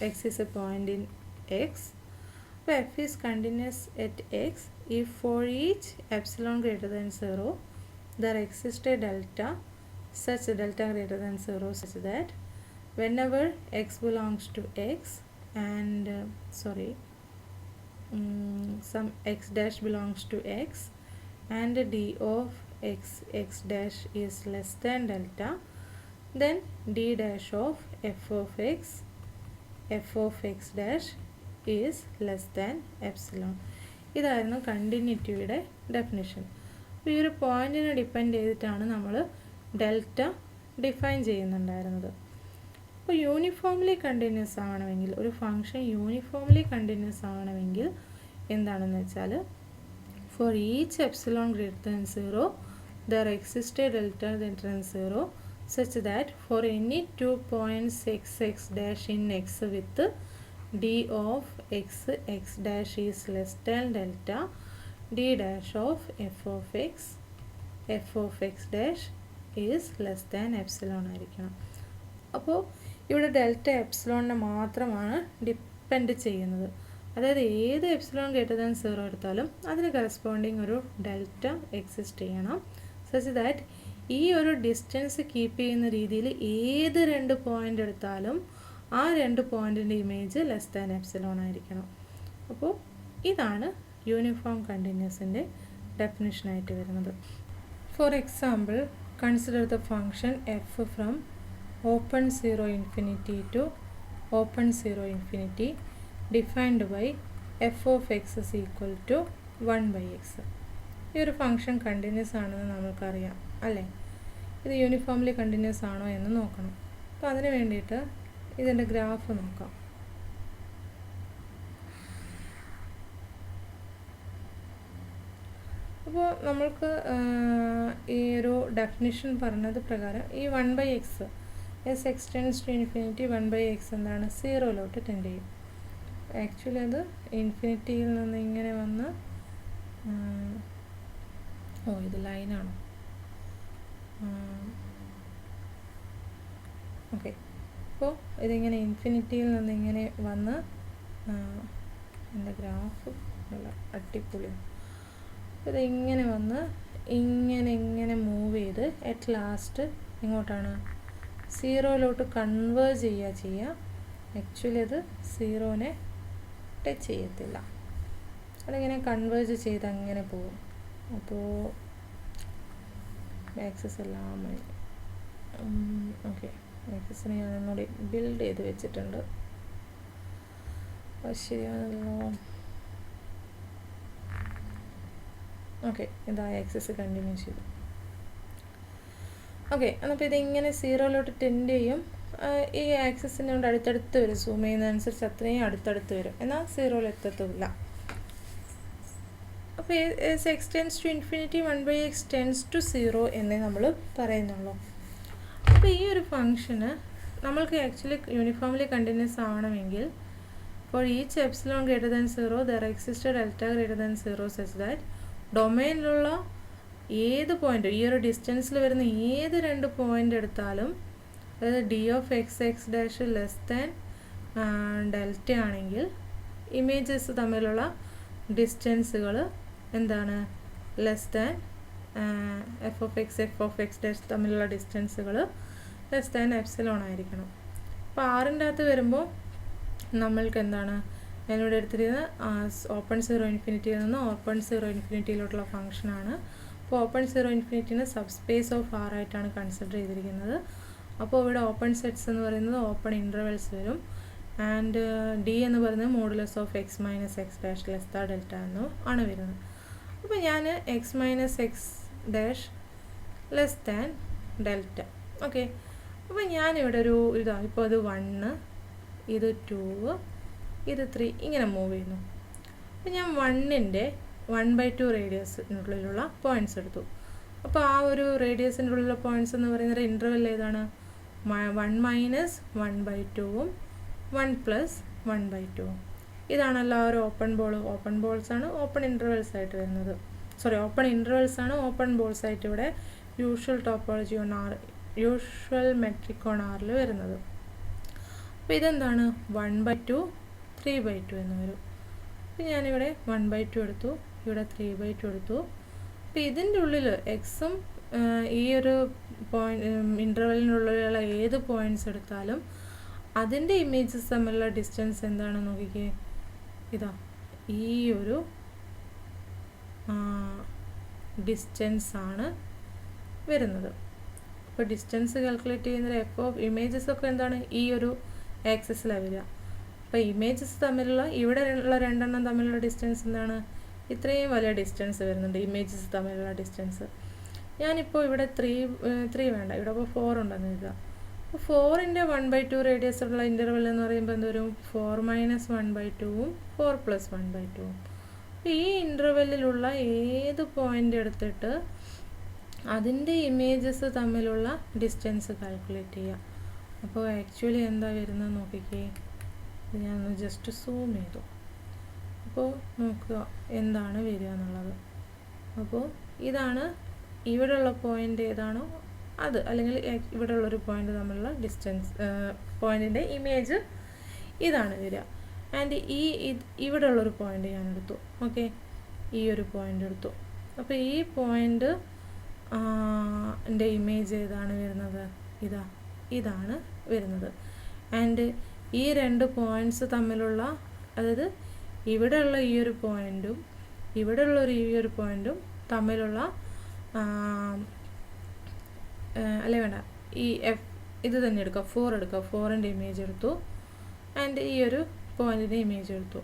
x is a point in x, so f is continuous at x if for each epsilon greater than 0 there exists a delta such delta greater than 0 such that whenever x belongs to x and some x dash belongs to x and d of x dash is less than delta, then d dash of f of x dash is less than epsilon. ഇതായിരുന്നു കണ്ടിന്യൂറ്റിയുടെ definition. അപ്പോൾ ഈ ഒരു പോയിന്റിനെ depend ചെയ്തിട്ടാണ് നമ്മൾ delta define ചെയ്യുന്നുണ്ടായിരുന്നത്. അപ്പോൾ uniformly continuous ആവണമെങ്കിൽ, ഒരു ഫങ്ഷൻ യൂണിഫോംലി കണ്ടിന്യൂസ് ആവണമെങ്കിൽ എന്താണെന്ന് വെച്ചാൽ for each epsilon greater than 0 there exist A delta greater than 0 such that for any 2 points x dash in x with d of x dash is less than delta, d dash of f of x dash is less than epsilon ആയിരിക്കണം. അപ്പോൾ ഇവിടെ delta എപ്സിലോണിനെ മാത്രമാണ് depend ചെയ്യുന്നത്. അതായത് ഏത് epsilon greater than 0 എടുത്താലും അതിന് corresponding ഒരു ഡെൽറ്റ എക്സിസ്റ്റ് ചെയ്യണം സച്ച് ദാറ്റ് ഈ ഒരു ഡിസ്റ്റൻസ് കീപ്പ് ചെയ്യുന്ന രീതിയിൽ ഏത് രണ്ട് പോയിൻ്റ് എടുത്താലും ആ രണ്ട് പോയിൻറ്റിൻ്റെ ഇമേജ് ലെസ് ദാൻ എപ്സിലോൺ ആയിരിക്കണം. അപ്പോൾ ഇതാണ് യൂണിഫോം കണ്ടിന്യൂസിൻ്റെ ഡെഫിനിഷനായിട്ട് വരുന്നത്. For example consider the function F from open 0 infinity to open 0 infinity defined by F of X is equal to 1/x. ഈ ഒരു ഫങ്ഷൻ കണ്ടിന്യൂസ് ആണെന്ന് നമുക്കറിയാം അല്ലേ. ഇത് യൂണിഫോംലി കണ്ടിന്യൂസ് ആണോ എന്ന് നോക്കണം. അപ്പോൾ അതിന് വേണ്ടിയിട്ട് ഇതിൻ്റെ ഗ്രാഫ് നോക്കാം. അപ്പോൾ നമ്മൾക്ക് ഈ ഒരു ഡെഫിനിഷൻ പറഞ്ഞത് പ്രകാരം ഈ 1/x S extends to infinity 1/x എന്താണ് 0 ടെൻഡ് ചെയ്യും. ആക്ച്വലി അത് ഇൻഫിനിറ്റിയിൽ നിന്ന് ഇങ്ങനെ വന്ന് ഇത് ലൈനാണ്. ഓക്കെ, അപ്പോൾ ഇതിങ്ങനെ ഇൻഫിനിറ്റിയിൽ നിന്ന് ഇങ്ങനെ വന്ന് എൻ്റെ ഗ്രാഫ് നല്ല അടിപൊളിയാണ്. ഇതിങ്ങനെ വന്ന് ഇങ്ങനെ മൂവ് ചെയ്ത് അറ്റ് ലാസ്റ്റ് എങ്ങോട്ടാണ് 0 കൺവേർജ് ചെയ്യുക. ആക്ച്വലി അത് 0 ടച്ച് ചെയ്യത്തില്ല, അതിങ്ങനെ കൺവേർജ് ചെയ്ത് അങ്ങനെ പോകും. അപ്പോൾ ആക്സസ് എല്ലാം ഓക്കെ, ആക്സസിനെ ഞാൻ ഒന്നുകൂടി ബിൽഡ് ചെയ്ത് വെച്ചിട്ടുണ്ട്. ശരിയാണല്ലോ. ഓക്കെ, ഇതാ ആക്സസ് കണ്ടിന്യൂ ചെയ്തു. ഓക്കെ, അപ്പോൾ ഇതിങ്ങനെ 0 ടെൻഡ് ചെയ്യും. ഈ ആക്സസിനെ കൊണ്ട് അടുത്തടുത്ത് വരും, സൂം ചെയ്യുന്നതനുസരിച്ച് അത്രയും അടുത്തടുത്ത് വരും, എന്നാൽ 0 എത്തത്തുമില്ല. അപ്പോൾ X tends to infinity 1/x tends to 0 എന്നേ നമ്മൾ പറയുന്നുള്ളൂ. അപ്പോൾ ഈ ഒരു ഫംഗ്ഷന് നമ്മൾക്ക് ആക്ച്വലി യൂണിഫോംലി കണ്ടിന്യൂസ് ആവണമെങ്കിൽ for each epsilon greater than 0 there exists a delta greater than 0 such that ഡൊമൈനിലുള്ള ഏത് പോയിൻ്റ്, ഈ ഒരു ഡിസ്റ്റൻസിൽ വരുന്ന ഏത് 2 പോയിൻ്റ് എടുത്താലും, അതായത് D of x x dash less than delta ആണെങ്കിൽ ഇമേജസ് തമ്മിലുള്ള ഡിസ്റ്റൻസുകൾ എന്താണ് less than F of x dash തമ്മിലുള്ള ഡിസ്റ്റൻസുകൾ ലെസ് ദാൻ എപ്സിലോൺ ആയിരിക്കണം. അപ്പോൾ ആറിൻ്റെ അകത്ത് വരുമ്പോൾ നമ്മൾക്ക് എന്താണ് ഞാനിവിടെ എടുത്തിരിക്കുന്നത് ഓപ്പൺ 0 ഇൻഫിനിറ്റിയിൽ നിന്ന് ഓപ്പൺ 0 ഇൻഫിനിറ്റിയിലോട്ടുള്ള ഫംഗ്ഷനാണ്. അപ്പോൾ ഓപ്പൺ 0 ഇൻഫിനിറ്റിനെ സബ് സ്പേസ് ഓഫ് ആർ ആയിട്ടാണ് കൺസിഡർ ചെയ്തിരിക്കുന്നത്. അപ്പോൾ ഇവിടെ ഓപ്പൺ സെറ്റ്സ് എന്ന് പറയുന്നത് ഓപ്പൺ ഇൻ്റർവെൽസ് വരും. ആൻഡ് ഡി എന്ന് പറയുന്നത് modulus of x minus x dash less than delta എന്ന് ആണ് വരുന്നത്. അപ്പോൾ ഞാൻ x minus x dash less than delta. Okay, അപ്പോൾ ഞാനിവിടെ ഒരു ഇപ്പോൾ അത് 1, ഇത് 2, ഇത് 3 ഇങ്ങനെ മൂവ് ചെയ്യുന്നു. അപ്പോൾ ഞാൻ 1ൻ്റെ 1/2 റേഡിയസിനുള്ളിലുള്ള പോയിൻറ്റ്സ് എടുത്തു. അപ്പോൾ ആ ഒരു റേഡിയസിൻ്റെ ഉള്ളിലുള്ള പോയിൻറ്റ്സ് എന്ന് പറയുന്നത് ഇൻ്റർവെൽ ഏതാണ് 1 മൈനസ് 1/2ഉം 1 പ്ലസ് 1/2ഉം. ഇതാണല്ലോ ആ ഒരു ഓപ്പൺ ബോൾസാണ് ഓപ്പൺ ഇൻ്റർവെൽസ് ആയിട്ട് വരുന്നത്. ഓപ്പൺ ഇൻ്റർവെൽസ് ആണ് ഓപ്പൺ ബോൾസ് ആയിട്ട് ഇവിടെ usual topology on R, usual metric on ആറിൽ വരുന്നത്. അപ്പോൾ ഇതെന്താണ് 1/2 3/2 എന്ന് വരും. അപ്പോൾ ഞാനിവിടെ 1/2 എടുത്തു, ഇവിടെ 3/2 എടുത്തു. അപ്പോൾ ഇതിൻ്റെ ഉള്ളിൽ എക്സും ഈ ഒരു ഇൻ്റർവെല്ലിനുള്ളിലുള്ള ഏത് പോയിൻറ്റ്സ് എടുത്താലും അതിൻ്റെ ഇമേജസ് തമ്മിലുള്ള ഡിസ്റ്റൻസ് എന്താണെന്ന് നോക്കിക്കേ. ഇതാ ഈ ഒരു ഡിസ്റ്റൻസ് ആണ് വരുന്നത്. അപ്പോൾ ഡിസ്റ്റൻസ് കാൽക്കുലേറ്റ് ചെയ്യുന്നത് എഫ് ഓഫ് ഇമേജസ് ഒക്കെ എന്താണ് ഈ ഒരു ആക്സിസിലാണ് വരിക. അപ്പോൾ ഇമേജസ് തമ്മിലുള്ള ഇവിടെ ഉള്ള 2 എണ്ണം തമ്മിലുള്ള ഡിസ്റ്റൻസ് എന്താണ് ഇത്രയും വലിയ ഡിസ്റ്റൻസ് വരുന്നുണ്ട് ഇമേജസ് തമ്മിലുള്ള ഡിസ്റ്റൻസ്. ഞാനിപ്പോൾ ഇവിടെ 3 വേണ്ട, ഇവിടെ ഇപ്പോൾ 4 ഉണ്ടെന്ന് എഴുതുക. അപ്പോൾ 4ൻ്റെ 1/2 റേഡിയസ് ഉള്ള ഇൻ്റർവെൽ എന്ന് പറയുമ്പോൾ എന്തോരും 4 മൈനസ് 1/2ഉം 4 പ്ലസ് 1/2ഉം. ഈ ഇൻ്റർവെല്ലിലുള്ള ഏത് പോയിൻ്റ് എടുത്തിട്ട് അതിൻ്റെ ഇമേജസ് തമ്മിലുള്ള ഡിസ്റ്റൻസ് കാൽക്കുലേറ്റ് ചെയ്യുക. അപ്പോൾ ആക്ച്വലി എന്താ വരുന്നത് നോക്കിക്കേ. ഞാനൊന്ന് ജസ്റ്റ് സൂം ചെയ്തു. അപ്പോൾ നോക്കുക എന്താണ് വരിക എന്നുള്ളത്. അപ്പോൾ ഇതാണ് ഇവിടെയുള്ള പോയിൻ്റ് ഏതാണോ അത്, അല്ലെങ്കിൽ ഇവിടെ ഉള്ളൊരു പോയിൻ്റ് തമ്മിലുള്ള ഡിസ്റ്റൻസ് പോയിൻറ്റിൻ്റെ ഇമേജ് ഇതാണ് വരിക. ആൻഡ് ഇവിടെ ഉള്ളൊരു പോയിൻ്റ് ഞാൻ എടുത്തു. ഓക്കെ, ഈ ഒരു പോയിൻ്റ് എടുത്തു. അപ്പോൾ ഈ പോയിൻ്റ് ൻ്റെ ഇമേജ് ഏതാണ് വരുന്നത് ഇതാണ് വരുന്നത്. ആൻഡ് ഈ 2 പോയിൻറ്റ്സ് തമ്മിലുള്ള, അതായത് ഇവിടെയുള്ള ഈ ഒരു പോയിൻറ്റും ഇവിടെയുള്ള ഈ ഒരു പോയിൻറ്റും തമ്മിലുള്ള അല്ലേ വേണ്ട, ഈ ഇത് തന്നെ എടുക്കുക, 4 എടുക്കുക. 4ൻ്റെ ഇമേജ് എടുത്തു. ആൻഡ് ഈ ഒരു പോയിൻറ്റിൻ്റെ ഇമേജ് എടുത്തു.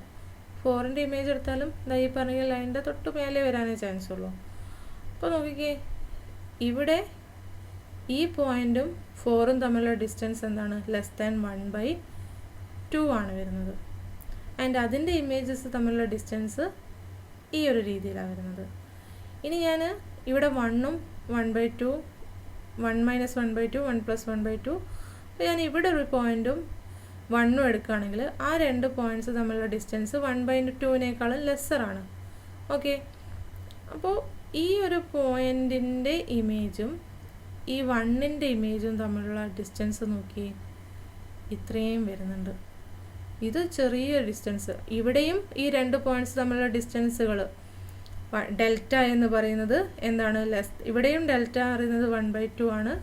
4ൻ്റെ ഇമേജ് എടുത്താലും ഈ പറഞ്ഞ ലൈനിൻ്റെ തൊട്ട് മേലെ വരാനേ ചാൻസ് ഉള്ളൂ. അപ്പോൾ നോക്കിക്കേ, ഇവിടെ ഈ പോയിൻറ്റും 4ഉം തമ്മിലുള്ള ഡിസ്റ്റൻസ് എന്താണ് ലെസ് ദാൻ 1/2 ആണ് വരുന്നത്. ആൻഡ് അതിൻ്റെ ഇമേജസ് തമ്മിലുള്ള ഡിസ്റ്റൻസ് ഈ ഒരു രീതിയിലാണ് വരുന്നത്. ഇനി ഞാൻ ഇവിടെ 1ഉം 1/2, 1 മൈനസ് 1/2, 1 പ്ലസ് 1/2 അപ്പോൾ ഞാൻ ഇവിടെ ഒരു പോയിൻറ്റും 1 എടുക്കുകയാണെങ്കിൽ ആ 2 പോയിൻറ്റ്സ് തമ്മിലുള്ള ഡിസ്റ്റൻസ് 1/2 ലെസ്സറാണ്. ഓക്കെ, അപ്പോൾ ഈ ഒരു പോയിൻറ്റിൻ്റെ ഇമേജും ഈ 1ൻ്റെ ഇമേജും തമ്മിലുള്ള ഡിസ്റ്റൻസ് നോക്കി, ഇത്രയും വരുന്നുണ്ട്. ഇത് ചെറിയ ഡിസ്റ്റൻസ്. ഇവിടെയും ഈ 2 പോയിൻറ്റ്സ് തമ്മിലുള്ള ഡിസ്റ്റൻസുകൾ ഡെൽറ്റ എന്ന് പറയുന്നത് എന്താണ്, ഇവിടെയും ഡെൽറ്റ അറിയുന്നത് 1/2 ആണ്,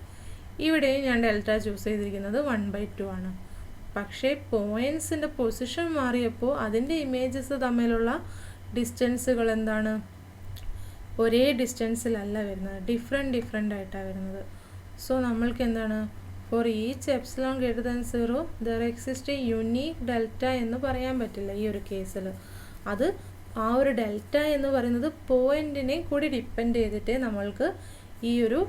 ഇവിടെയും ഞാൻ ഡെൽറ്റ ചൂസ് ചെയ്തിരിക്കുന്നത് 1/2 ആണ്. പക്ഷേ പോയിൻറ്റ്സിൻ്റെ പൊസിഷൻ മാറിയപ്പോൾ അതിൻ്റെ ഇമേജസ് തമ്മിലുള്ള ഡിസ്റ്റൻസുകൾ എന്താണ്, ഒരേ ഡിസ്റ്റൻസിലല്ല വരുന്നത്, ഡിഫറെൻ്റ് ആയിട്ടാണ് വരുന്നത്. സോ നമ്മൾക്ക് എന്താണ്, for each epsilon greater than 0 there exist unique delta എന്ന് പറയാൻ പറ്റില്ല ഈ ഒരു കേസിൽ. അത് ആ ഒരു ഡെൽറ്റ എന്ന് പറയുന്നത് പോയിൻറ്റിനെ കൂടി ഡിപ്പെൻഡ് ചെയ്തിട്ടേ നമ്മൾക്ക് ഈ ഒരു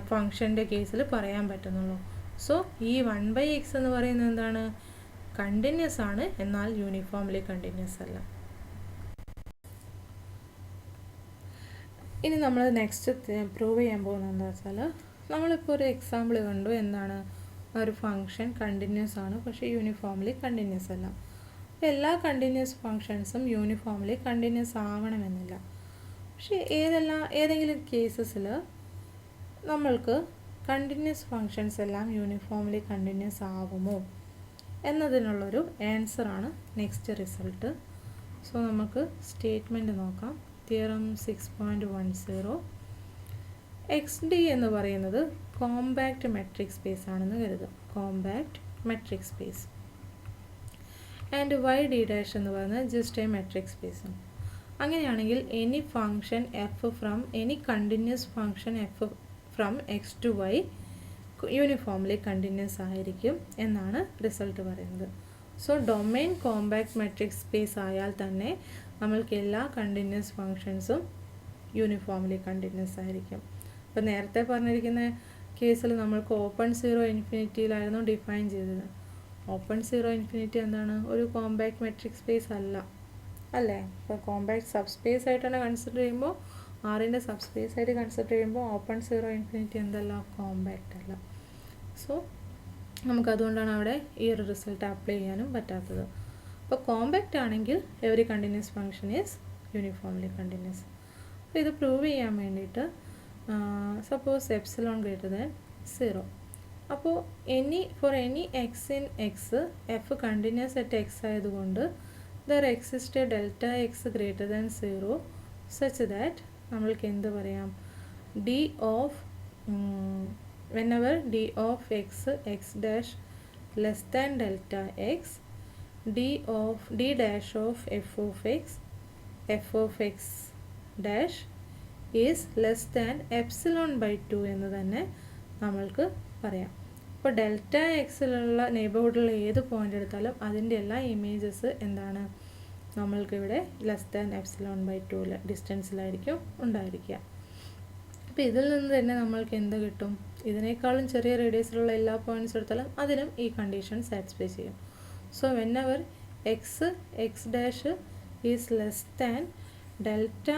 ഫങ്ഷൻ്റെ കേസിൽ പറയാൻ പറ്റുന്നുള്ളൂ. സോ ഈ 1/x എന്ന് പറയുന്നത് എന്താണ്, കണ്ടിന്യൂസ് ആണ്, എന്നാൽ യൂണിഫോംലി കണ്ടിന്യൂസ് അല്ല. ഇനി നമ്മൾ നെക്സ്റ്റ് പ്രൂവ് ചെയ്യാൻ പോകുന്നത് എന്താ വെച്ചാൽ, നമ്മളിപ്പോൾ ഒരു എക്സാമ്പിൾ കണ്ടു, എന്താണ്, ഒരു ഫങ്ഷൻ കണ്ടിന്യൂസ് ആണ് പക്ഷേ യൂണിഫോംലി കണ്ടിന്യൂസ് അല്ല. എല്ലാ കണ്ടിന്യൂസ് ഫങ്ഷൻസും യൂണിഫോംലി കണ്ടിന്യൂസ് ആവണമെന്നില്ല. പക്ഷേ ഏതെങ്കിലും കേസസിൽ നമ്മൾക്ക് കണ്ടിന്യൂസ് ഫങ്ഷൻസ് എല്ലാം യൂണിഫോംലി കണ്ടിന്യൂസ് ആവുമോ എന്നതിനുള്ളൊരു ആൻസറാണ് നെക്സ്റ്റ് റിസൾട്ട്. സോ നമുക്ക് സ്റ്റേറ്റ്മെൻറ്റ് നോക്കാം. തിയറം 6.10 XD എന്ന് പറയുന്നത് കോമ്പാക്റ്റ് മെട്രിക് സ്പേസ് ആണെന്ന് കരുതുക. Compact metric space and YD' എന്ന് പറയുന്നത് ജസ്റ്റ് എ മെട്രിക് സ്പേസാണ്. അങ്ങനെയാണെങ്കിൽ any function F from any continuous function F from X to Y uniformly continuous ആയിരിക്കും എന്നാണ് റിസൾട്ട് പറയുന്നത്. So domain compact metric space ആയാൽ തന്നെ നമ്മൾക്ക് എല്ലാ കണ്ടിന്യൂസ് ഫങ്ഷൻസും യൂണിഫോംലി കണ്ടിന്യൂസ് ആയിരിക്കും. അപ്പോൾ നേരത്തെ പറഞ്ഞിരിക്കുന്ന കേസിൽ നമ്മൾക്ക് ഓപ്പൺ സീറോ ഇൻഫിനിറ്റിയിലായിരുന്നു ഡിഫൈൻ ചെയ്തത്. ഓപ്പൺ സീറോ ഇൻഫിനിറ്റി എന്താണ്, ഒരു കോമ്പാക്റ്റ് മെട്രിക് സ്പേസ് അല്ല, അല്ലേ? ഇപ്പോൾ കോമ്പാക്റ്റ് സബ് സ്പേസ് ആയിട്ടാണ് കൺസിഡർ ചെയ്യുമ്പോൾ, ആറിൻ്റെ സബ് സ്പേസ് ആയിട്ട് കൺസിഡർ ചെയ്യുമ്പോൾ ഓപ്പൺ സീറോ ഇൻഫിനിറ്റി എന്തല്ല, കോമ്പാക്റ്റ് അല്ല. സോ നമുക്കതുകൊണ്ടാണ് അവിടെ ഈ ഒരു റിസൾട്ട് അപ്ലൈ ചെയ്യാനും പറ്റാത്തത്. അപ്പോൾ കോമ്പാക്റ്റ് ആണെങ്കിൽ every continuous function is uniformly continuous. അപ്പോൾ ഇത് പ്രൂവ് ചെയ്യാൻ വേണ്ടിയിട്ട് സപ്പോസ് എപ്സിലോൺ ഗ്രേറ്റർ ദാൻ 0, അപ്പോൾ for any X in X f continuous at x ആയതുകൊണ്ട് there exist delta x greater than 0 such that നമ്മൾക്ക് എന്ത് പറയാം, d of whenever d of x dash less than delta x d dash of f of x dash is less than epsilon by 2 എന്ന് തന്നെ നമ്മൾക്ക് പറയാം. അപ്പോൾ delta എക്സിലുള്ള നെയ്ബർഹുഡിലുള്ള ഏത് point എടുത്താലും അതിൻ്റെ എല്ലാ ഇമേജസ് എന്താണ്, നമ്മൾക്കിവിടെ ലെസ് ദാൻ എപ്സിലോൺ ബൈ 2 ഡിസ്റ്റൻസിലായിരിക്കും ഉണ്ടായിരിക്കുക. അപ്പോൾ ഇതിൽ നിന്ന് തന്നെ നമ്മൾക്ക് എന്ത് കിട്ടും, ഇതിനേക്കാളും ചെറിയ റേഡിയസിലുള്ള എല്ലാ പോയിൻറ്റ്സ് എടുത്താലും അതിനും ഈ കണ്ടീഷൻ സാറ്റിസ്ഫൈ ചെയ്യും. So whenever x dash is less than delta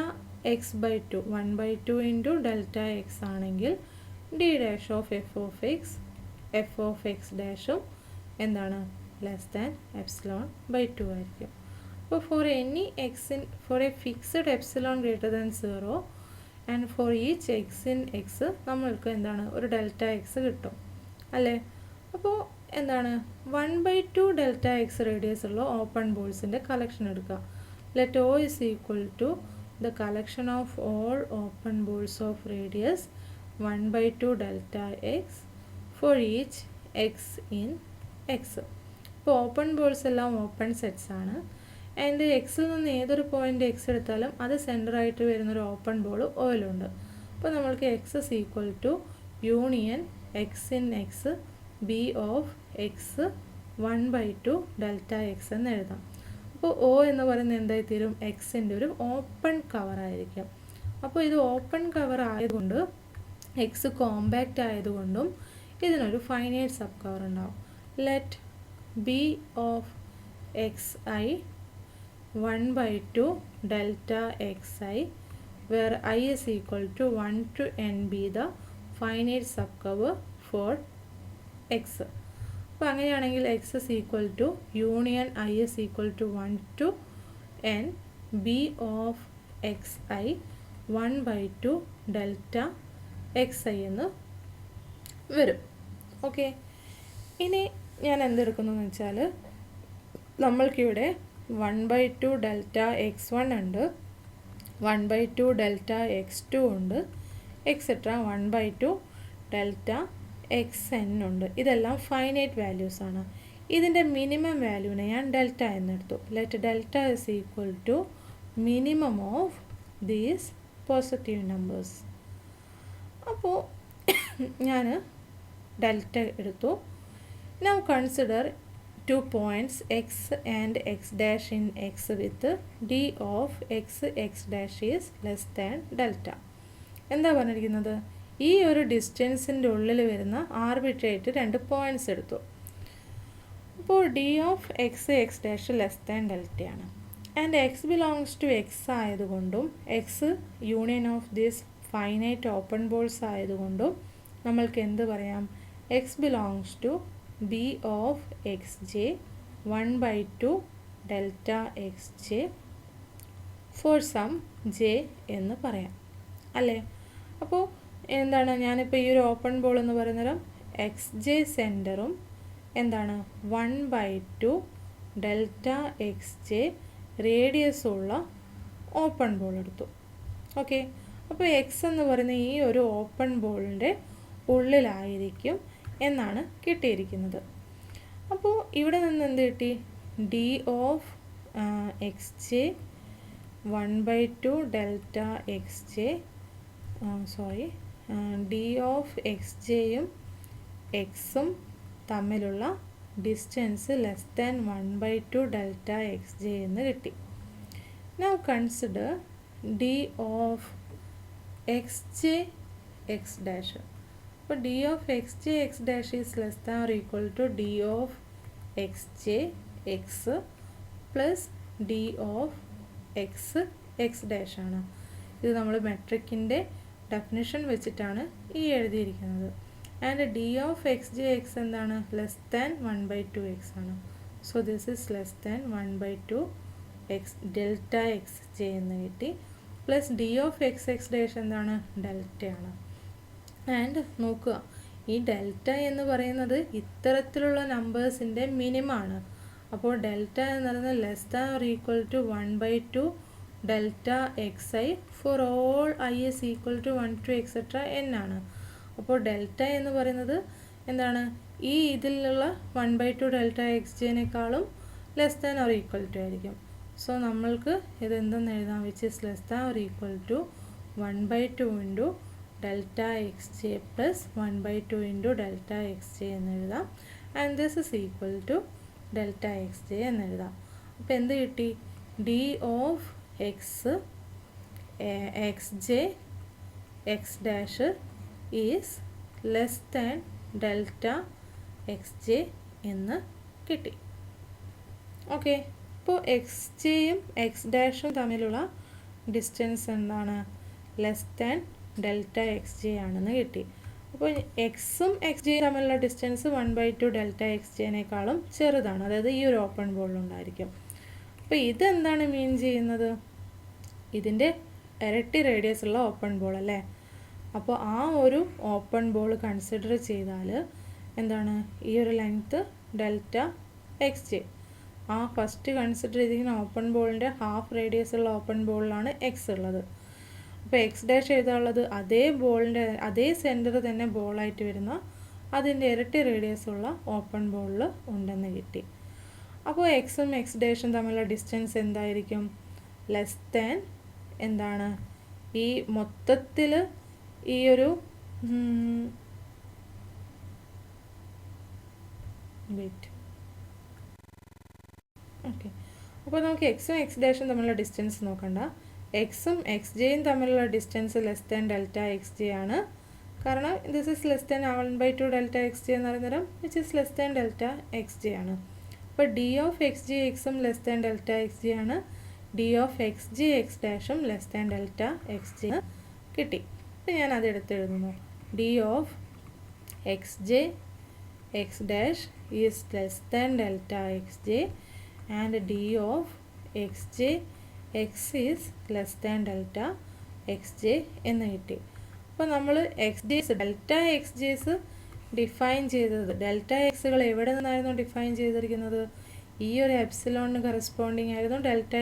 x by 2 1/2 into delta x ആണെങ്കിൽ d dash of F of x ഡാഷും എന്താണ്, ലെസ് ദാൻ എപ്സിലോൺ ബൈ 2 ആയിരിക്കും. അപ്പോൾ for a fixed epsilon greater than 0 and for each x in x നമ്മൾക്ക് എന്താണ്, ഒരു delta X കിട്ടും, അല്ലേ? അപ്പോൾ എന്താണ്, 1/2 ഡെൽറ്റ എക്സ് റേഡിയസ് ഉള്ള ഓപ്പൺ ബോൾസിൻ്റെ കളക്ഷൻ എടുക്കുക. Let O is equal to the collection of all open balls of radius 1/2 delta x for each x in x. ഇപ്പോൾ ഓപ്പൺ ബോൾസ് എല്ലാം ഓപ്പൺ സെറ്റ്സ് ആണ്. And എക്സിൽ നിന്ന് ഏതൊരു പോയിൻ്റ് എക്സ് എടുത്താലും അത് സെൻറ്ററായിട്ട് വരുന്നൊരു ഓപ്പൺ ബോൾ ഓയിലുണ്ട്. അപ്പോൾ നമ്മൾക്ക് X is equal to union X in X B of X 1/2 delta X എന്ന് എഴുതാം. അപ്പോൾ ഒ എന്ന് പറയുന്നത് എന്തായി തീരും, എക്സിൻ്റെ ഒരു ഓപ്പൺ കവറായിരിക്കും. അപ്പോൾ ഇത് ഓപ്പൺ കവർ ആയതുകൊണ്ട് എക്സ് കോമ്പാക്റ്റ് ആയതുകൊണ്ടും ഇതിനൊരു ഫൈനൈറ്റ് സബ് കവർ ഉണ്ടാവും. Let be of X I 1/2 delta xi where I is equal to 1 to n be the finite subcover for x. അപ്പോൾ അങ്ങനെയാണെങ്കിൽ X is equal to union I is equal to 1 to n B of X I 1/2 delta X I എന്ന് വരും. Okay, ഇനി ഞാൻ എന്തെടുക്കുന്നു എന്ന് വെച്ചാൽ നമ്മൾക്കിവിടെ 1/2 delta X 1 ഉണ്ട്, 1/2 delta X 2 ഉണ്ട്, എക്സെട്ര 1/2 ഡെൽറ്റ എക്സ് എൻ ഉണ്ട്. ഇതെല്ലാം ഫൈനൈറ്റ് വാല്യൂസ് ആണ്. ഇതിൻ്റെ മിനിമം വാല്യൂവിനെ ഞാൻ ഡെൽറ്റ എന്നെടുത്തു. Let delta is equal to minimum of these positive numbers. അപ്പോൾ ഞാൻ ഡെൽറ്റ എടുത്തു. Now consider 2 points x and x dash in x with d of x dash is less than delta. എന്താ പറഞ്ഞിരിക്കുന്നത്? ഈ ഒരു ഡിസ്റ്റൻസിൻ്റെ ഉള്ളിൽ വരുന്ന ആർബിട്രേറ്റ് 2 പോയിൻറ്റ്സ് എടുത്തു. അപ്പോൾ d of x dash less than ഡെൽറ്റയാണ്. And x belongs to x ആയതുകൊണ്ടും x union of these finite open balls ആയതുകൊണ്ടും നമ്മൾക്ക് എന്ത് പറയാം? X belongs to b of x j 1/2 delta x j for some j എന്ന് പറയാം അല്ലേ? അപ്പോൾ എന്താണ്, ഞാനിപ്പോൾ ഈ ഒരു ഓപ്പൺ ബോൾ എന്ന് പറയുന്നത് എക്സ് ജെ സെൻറ്ററും എന്താണ് 1/2 ഡെൽറ്റ എക്സ് ജെ റേഡിയസുള്ള ഓപ്പൺ ബോൾ എടുത്തു. ഓക്കെ, അപ്പോൾ എക്സ് എന്ന് പറയുന്ന ഈ ഒരു ഓപ്പൺ ബോളിൻ്റെ ഉള്ളിലായിരിക്കും എന്നാണ് കിട്ടിയിരിക്കുന്നത്. അപ്പോൾ ഇവിടെ നിന്ന് എന്ത് കിട്ടി? D of x j 1/2 delta x j d of x ജെയും എക്സും തമ്മിലുള്ള distance less than 1/2 delta x j എന്ന് കിട്ടി. Now consider d of x j x dash. അപ്പോൾ d of x j x dash is less than or equal to d of x j x plus d of x x dash ആണ്. ഇത് നമ്മൾ മെട്രിക്കിൻ്റെ definition വെച്ചിട്ടാണ് ഈ എഴുതിയിരിക്കുന്നത്. And d of x j X എന്താണ്? Less than 1/2 X ആണ്. So this is less than 1/2 X delta x j എന്ന് കിട്ടി. Plus d of x x dash എന്താണ്? ഡെൽറ്റയാണ്. ആൻഡ് നോക്കുക, ഈ ഡെൽറ്റ എന്ന് പറയുന്നത് ഇത്തരത്തിലുള്ള നമ്പേഴ്സിൻ്റെ മിനിമാണ്. അപ്പോൾ ഡെൽറ്റ എന്ന് പറയുന്നത് less than or equal to 1/2 delta X i for all i is equal to 1 to etcetera n ആണ്. അപ്പോൾ ഡെൽറ്റ എന്ന് പറയുന്നത് എന്താണ്? ഈ ഇതിലുള്ള 1/2 ഡെൽറ്റ എക്സ് ജിനേക്കാളും less than or equal to ആയിരിക്കും. സോ നമ്മൾക്ക് ഇതെന്തെന്ന് എഴുതാം? Which is less than or equal to 1/2 into delta x j plus 1/2 into delta x j എന്ന് എഴുതാം. And this is equal to delta x j എന്ന് എഴുതാം. അപ്പോൾ എന്ത് കിട്ടി? D of x X j x dash is less than delta x j എന്ന് കിട്ടി. Okay, ഇപ്പോൾ എക്സ് ജെയും എക്സ് ഡാഷും തമ്മിലുള്ള ഡിസ്റ്റൻസ് എന്താണ്? Less than delta x J ആണെന്ന് കിട്ടി. അപ്പോൾ എക്സും എക്സ് ജെയും തമ്മിലുള്ള ഡിസ്റ്റൻസ് 1/2 ഡെൽറ്റ എക്സ് ജെനേക്കാളും ചെറുതാണ്, അതായത് ഈ ഒരു ഓപ്പൺ ബോളിലുണ്ടായിരിക്കും. അപ്പോൾ ഇതെന്താണ് മീൻ ചെയ്യുന്നത്? ഇതിൻ്റെ ഇരട്ടി റേഡിയസ് ഉള്ള ഓപ്പൺ ബോൾ അല്ലേ? അപ്പോൾ ആ ഒരു ഓപ്പൺ ബോൾ കൺസിഡർ ചെയ്താൽ എന്താണ്? ഈ ഒരു ലെങ്ത്ത് ഡെൽറ്റ എക്സ് ജെ, ആ ഫസ്റ്റ് കൺസിഡർ ചെയ്തിരിക്കുന്ന ഓപ്പൺ ബോളിൻ്റെ ഹാഫ് റേഡിയസ് ഉള്ള ഓപ്പൺ ബോളിലാണ് എക്സ് ഉള്ളത്. അപ്പോൾ എക്സ് ഡാഷ് എഴുതാനുള്ളത് അതേ ബോളിൻ്റെ അതേ സെൻറ്റർ തന്നെ ബോളായിട്ട് വരുന്ന അതിൻ്റെ ഇരട്ടി റേഡിയസ് ഉള്ള ഓപ്പൺ ബോളിൽ ഉണ്ടെന്ന് കിട്ടി. അപ്പോൾ എക്സും എക്സ് ഡാഷും തമ്മിലുള്ള ഡിസ്റ്റൻസ് എന്തായിരിക്കും? ലെസ് ദാൻ എന്താണ്? ഈ മൊത്തത്തിൽ ഈ ഒരു വെയിറ്റ് ഓക്കെ, അപ്പോൾ നമുക്ക് എക്സും എക്സ് ഡാഷും തമ്മിലുള്ള ഡിസ്റ്റൻസ് നോക്കണ്ട. എക്സും എക്സ് ജെയും തമ്മിലുള്ള distance less than delta x j ആണ്. കാരണം this is less than 1/2 delta x j എന്ന് പറയുന്നത് which is less than delta x j ആണ്. അപ്പോൾ ഡി ഓഫ് എക്സ് ജെ എക്സും less than delta x j ആണ്. D of x j x ഡാഷും less than delta x j കിട്ടി. അപ്പോൾ ഞാൻ അത് എടുത്തെഴുതുന്നു. D of x j x dash is less than delta xj and d of xj x is less than delta xj എന്ന് കിട്ടി. അപ്പോൾ നമ്മൾ ഡെൽറ്റ എക്സ് ജെസ് ഡിഫൈൻ ചെയ്തത്, ഡെൽറ്റ എക്സുകൾ എവിടെ നിന്നായിരുന്നു ഡിഫൈൻ ചെയ്തിരിക്കുന്നത്? ഈ ഒരു എപ്സിലോണിന് കറസ്പോണ്ടിങ് ആയിരുന്നു ഡെൽറ്റ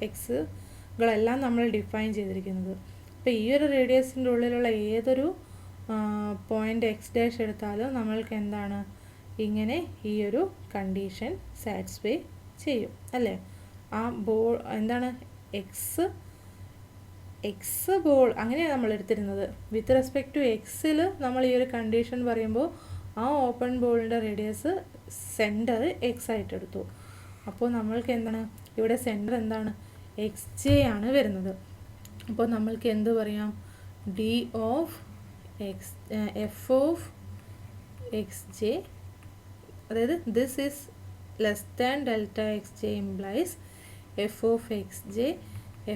എക്സുകളെല്ലാം നമ്മൾ ഡിഫൈൻ ചെയ്തിരിക്കുന്നത്. അപ്പോൾ ഈ ഒരു റേഡിയസിൻ്റെ ഉള്ളിലുള്ള ഏതൊരു പോയിൻ്റ് എക്സ് ഡാഷ് എടുത്താലും നമ്മൾക്ക് എന്താണ് ഇങ്ങനെ ഈ ഒരു കണ്ടീഷൻ സാറ്റിസ്ഫൈ ചെയ്യും അല്ലേ? ആ ബോൾ എന്താണ് എക്സ് ബോൾ അങ്ങനെയാണ് നമ്മൾ എടുത്തിരുന്നത്. വിത്ത് റെസ്പെക്ട് ടു എക്സിൽ നമ്മൾ ഈ ഒരു കണ്ടീഷൻ പറയുമ്പോൾ ആ ഓപ്പൺ ബോളിൻ്റെ റേഡിയസ് സെൻറ്റർ എക്സ് ആയിട്ട് എടുത്തു. അപ്പോൾ നമ്മൾക്ക് എന്താണ് ഇവിടെ സെൻറ്റർ എന്താണ് എക്സ് ജെ ആണ് വരുന്നത്. അപ്പോൾ നമ്മൾക്ക് എന്ത് പറയാം? D of F of x j, അതായത് this is less than delta x j implies f of x j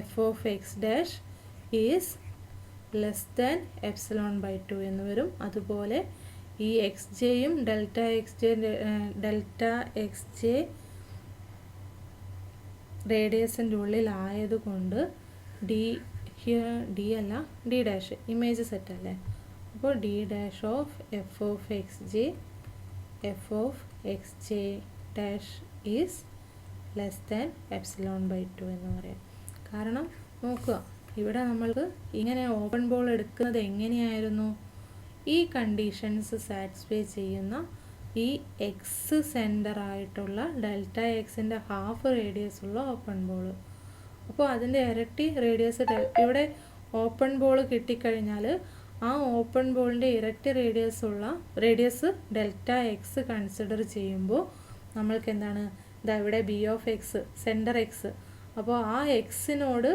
f of x dash is less than epsilon by 2 എന്ന് വരും. അതുപോലെ ഈ എക്സ് ജെയും ഡെൽറ്റ എക്സ് ജെ റേഡിയസിൻ്റെ ഉള്ളിലായതുകൊണ്ട് d അല്ല d dash image set അല്ലേ? അപ്പോൾ d dash of F of x j dash is less than epsilon by 2 എന്ന് പറയാം. കാരണം നോക്കുക, ഇവിടെ നമ്മൾക്ക് ഇങ്ങനെ ഓപ്പൺ ബോൾ എടുക്കുന്നത് എങ്ങനെയായിരുന്നു? ഈ കണ്ടീഷൻസ് സാറ്റിസ്ഫൈ ചെയ്യുന്ന ഈ എക്സ് സെൻറ്റർ ആയിട്ടുള്ള ഡെൽറ്റ എക്സിൻ്റെ ഹാഫ് റേഡിയസ് ഉള്ള ഓപ്പൺ ബോൾ. അപ്പോൾ അതിൻ്റെ ഇരട്ടി റേഡിയസ് ഇവിടെ ഓപ്പൺ ബോൾ കിട്ടിക്കഴിഞ്ഞാൽ ആ ഓപ്പൺ ബോളിൻ്റെ ഇരട്ടി റേഡിയസ് ഡെൽറ്റ എക്സ് കൺസിഡർ ചെയ്യുമ്പോൾ നമ്മൾക്ക് എന്താണ് ഇവിടെ B of X centre X. അപ്പോൾ ആ എക്സിനോട്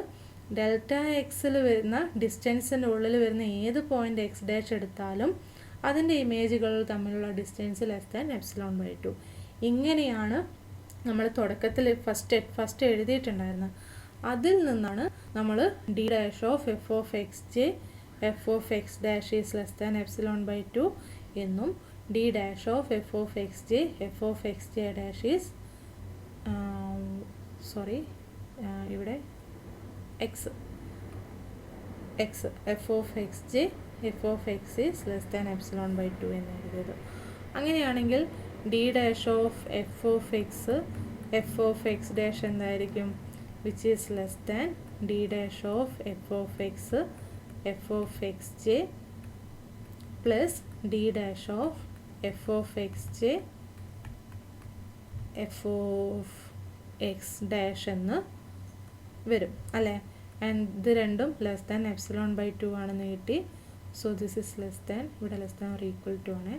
ഡെൽറ്റ എക്സിൽ വരുന്ന ഡിസ്റ്റൻസിൻ്റെ ഉള്ളിൽ വരുന്ന ഏത് പോയിൻ്റ് എക്സ് ഡാഷ് എടുത്താലും അതിൻ്റെ ഇമേജുകൾ തമ്മിലുള്ള distance less than epsilon by 2. ഇങ്ങനെയാണ് നമ്മൾ തുടക്കത്തിൽ ഫസ്റ്റ് എഴുതിയിട്ടുണ്ടായിരുന്നത്. അതിൽ നിന്നാണ് നമ്മൾ d dash of F of x j f of x dash is less than epsilon by 2 എന്നും d dash of F of x j f of x j dash is ഇവിടെ x F of x j f of X is less than epsilon by 2 എന്ന് എഴുതിയത്. അങ്ങനെയാണെങ്കിൽ d dash of F of x dash എന്തായിരിക്കും? Which is less than D dash of F of x j plus D dash of F of x j f of x dash എന്ന് വരും അല്ലേ? And ഇത് രണ്ടും less than epsilon by 2 ആണെന്ന് കിട്ടി. So this is less than, ഇവിടെ less than or equal to ആണ്.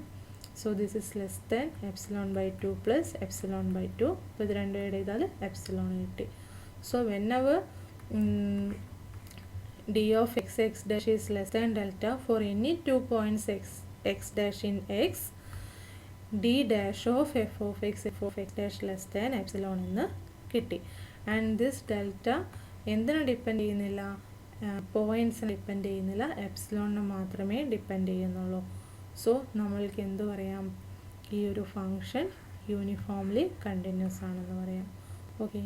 So this is less than epsilon by 2 plus epsilon by 2. അപ്പോൾ ഇത് രണ്ടും ആഡ് ചെയ്താൽ എപ്സിലോൺ കിട്ടി. So whenever d of x dash is less than delta for any 2 points x dash in x, d dash of f of x dash less than epsilon എന്ന് കിട്ടി. And this delta എന്തിനെ depend ചെയ്യുന്നില്ല? പോയിൻറ്റ്സിനെ depend ചെയ്യുന്നില്ല, എപ്സിലോണിനെ മാത്രമേ depend ചെയ്യുന്നുള്ളൂ. So നമ്മൾക്ക് എന്ത് പറയാം? ഈ ഒരു ഫങ്ഷൻ യൂണിഫോംലി കണ്ടിന്യൂസ് ആണെന്ന് പറയാം. ഓക്കെ.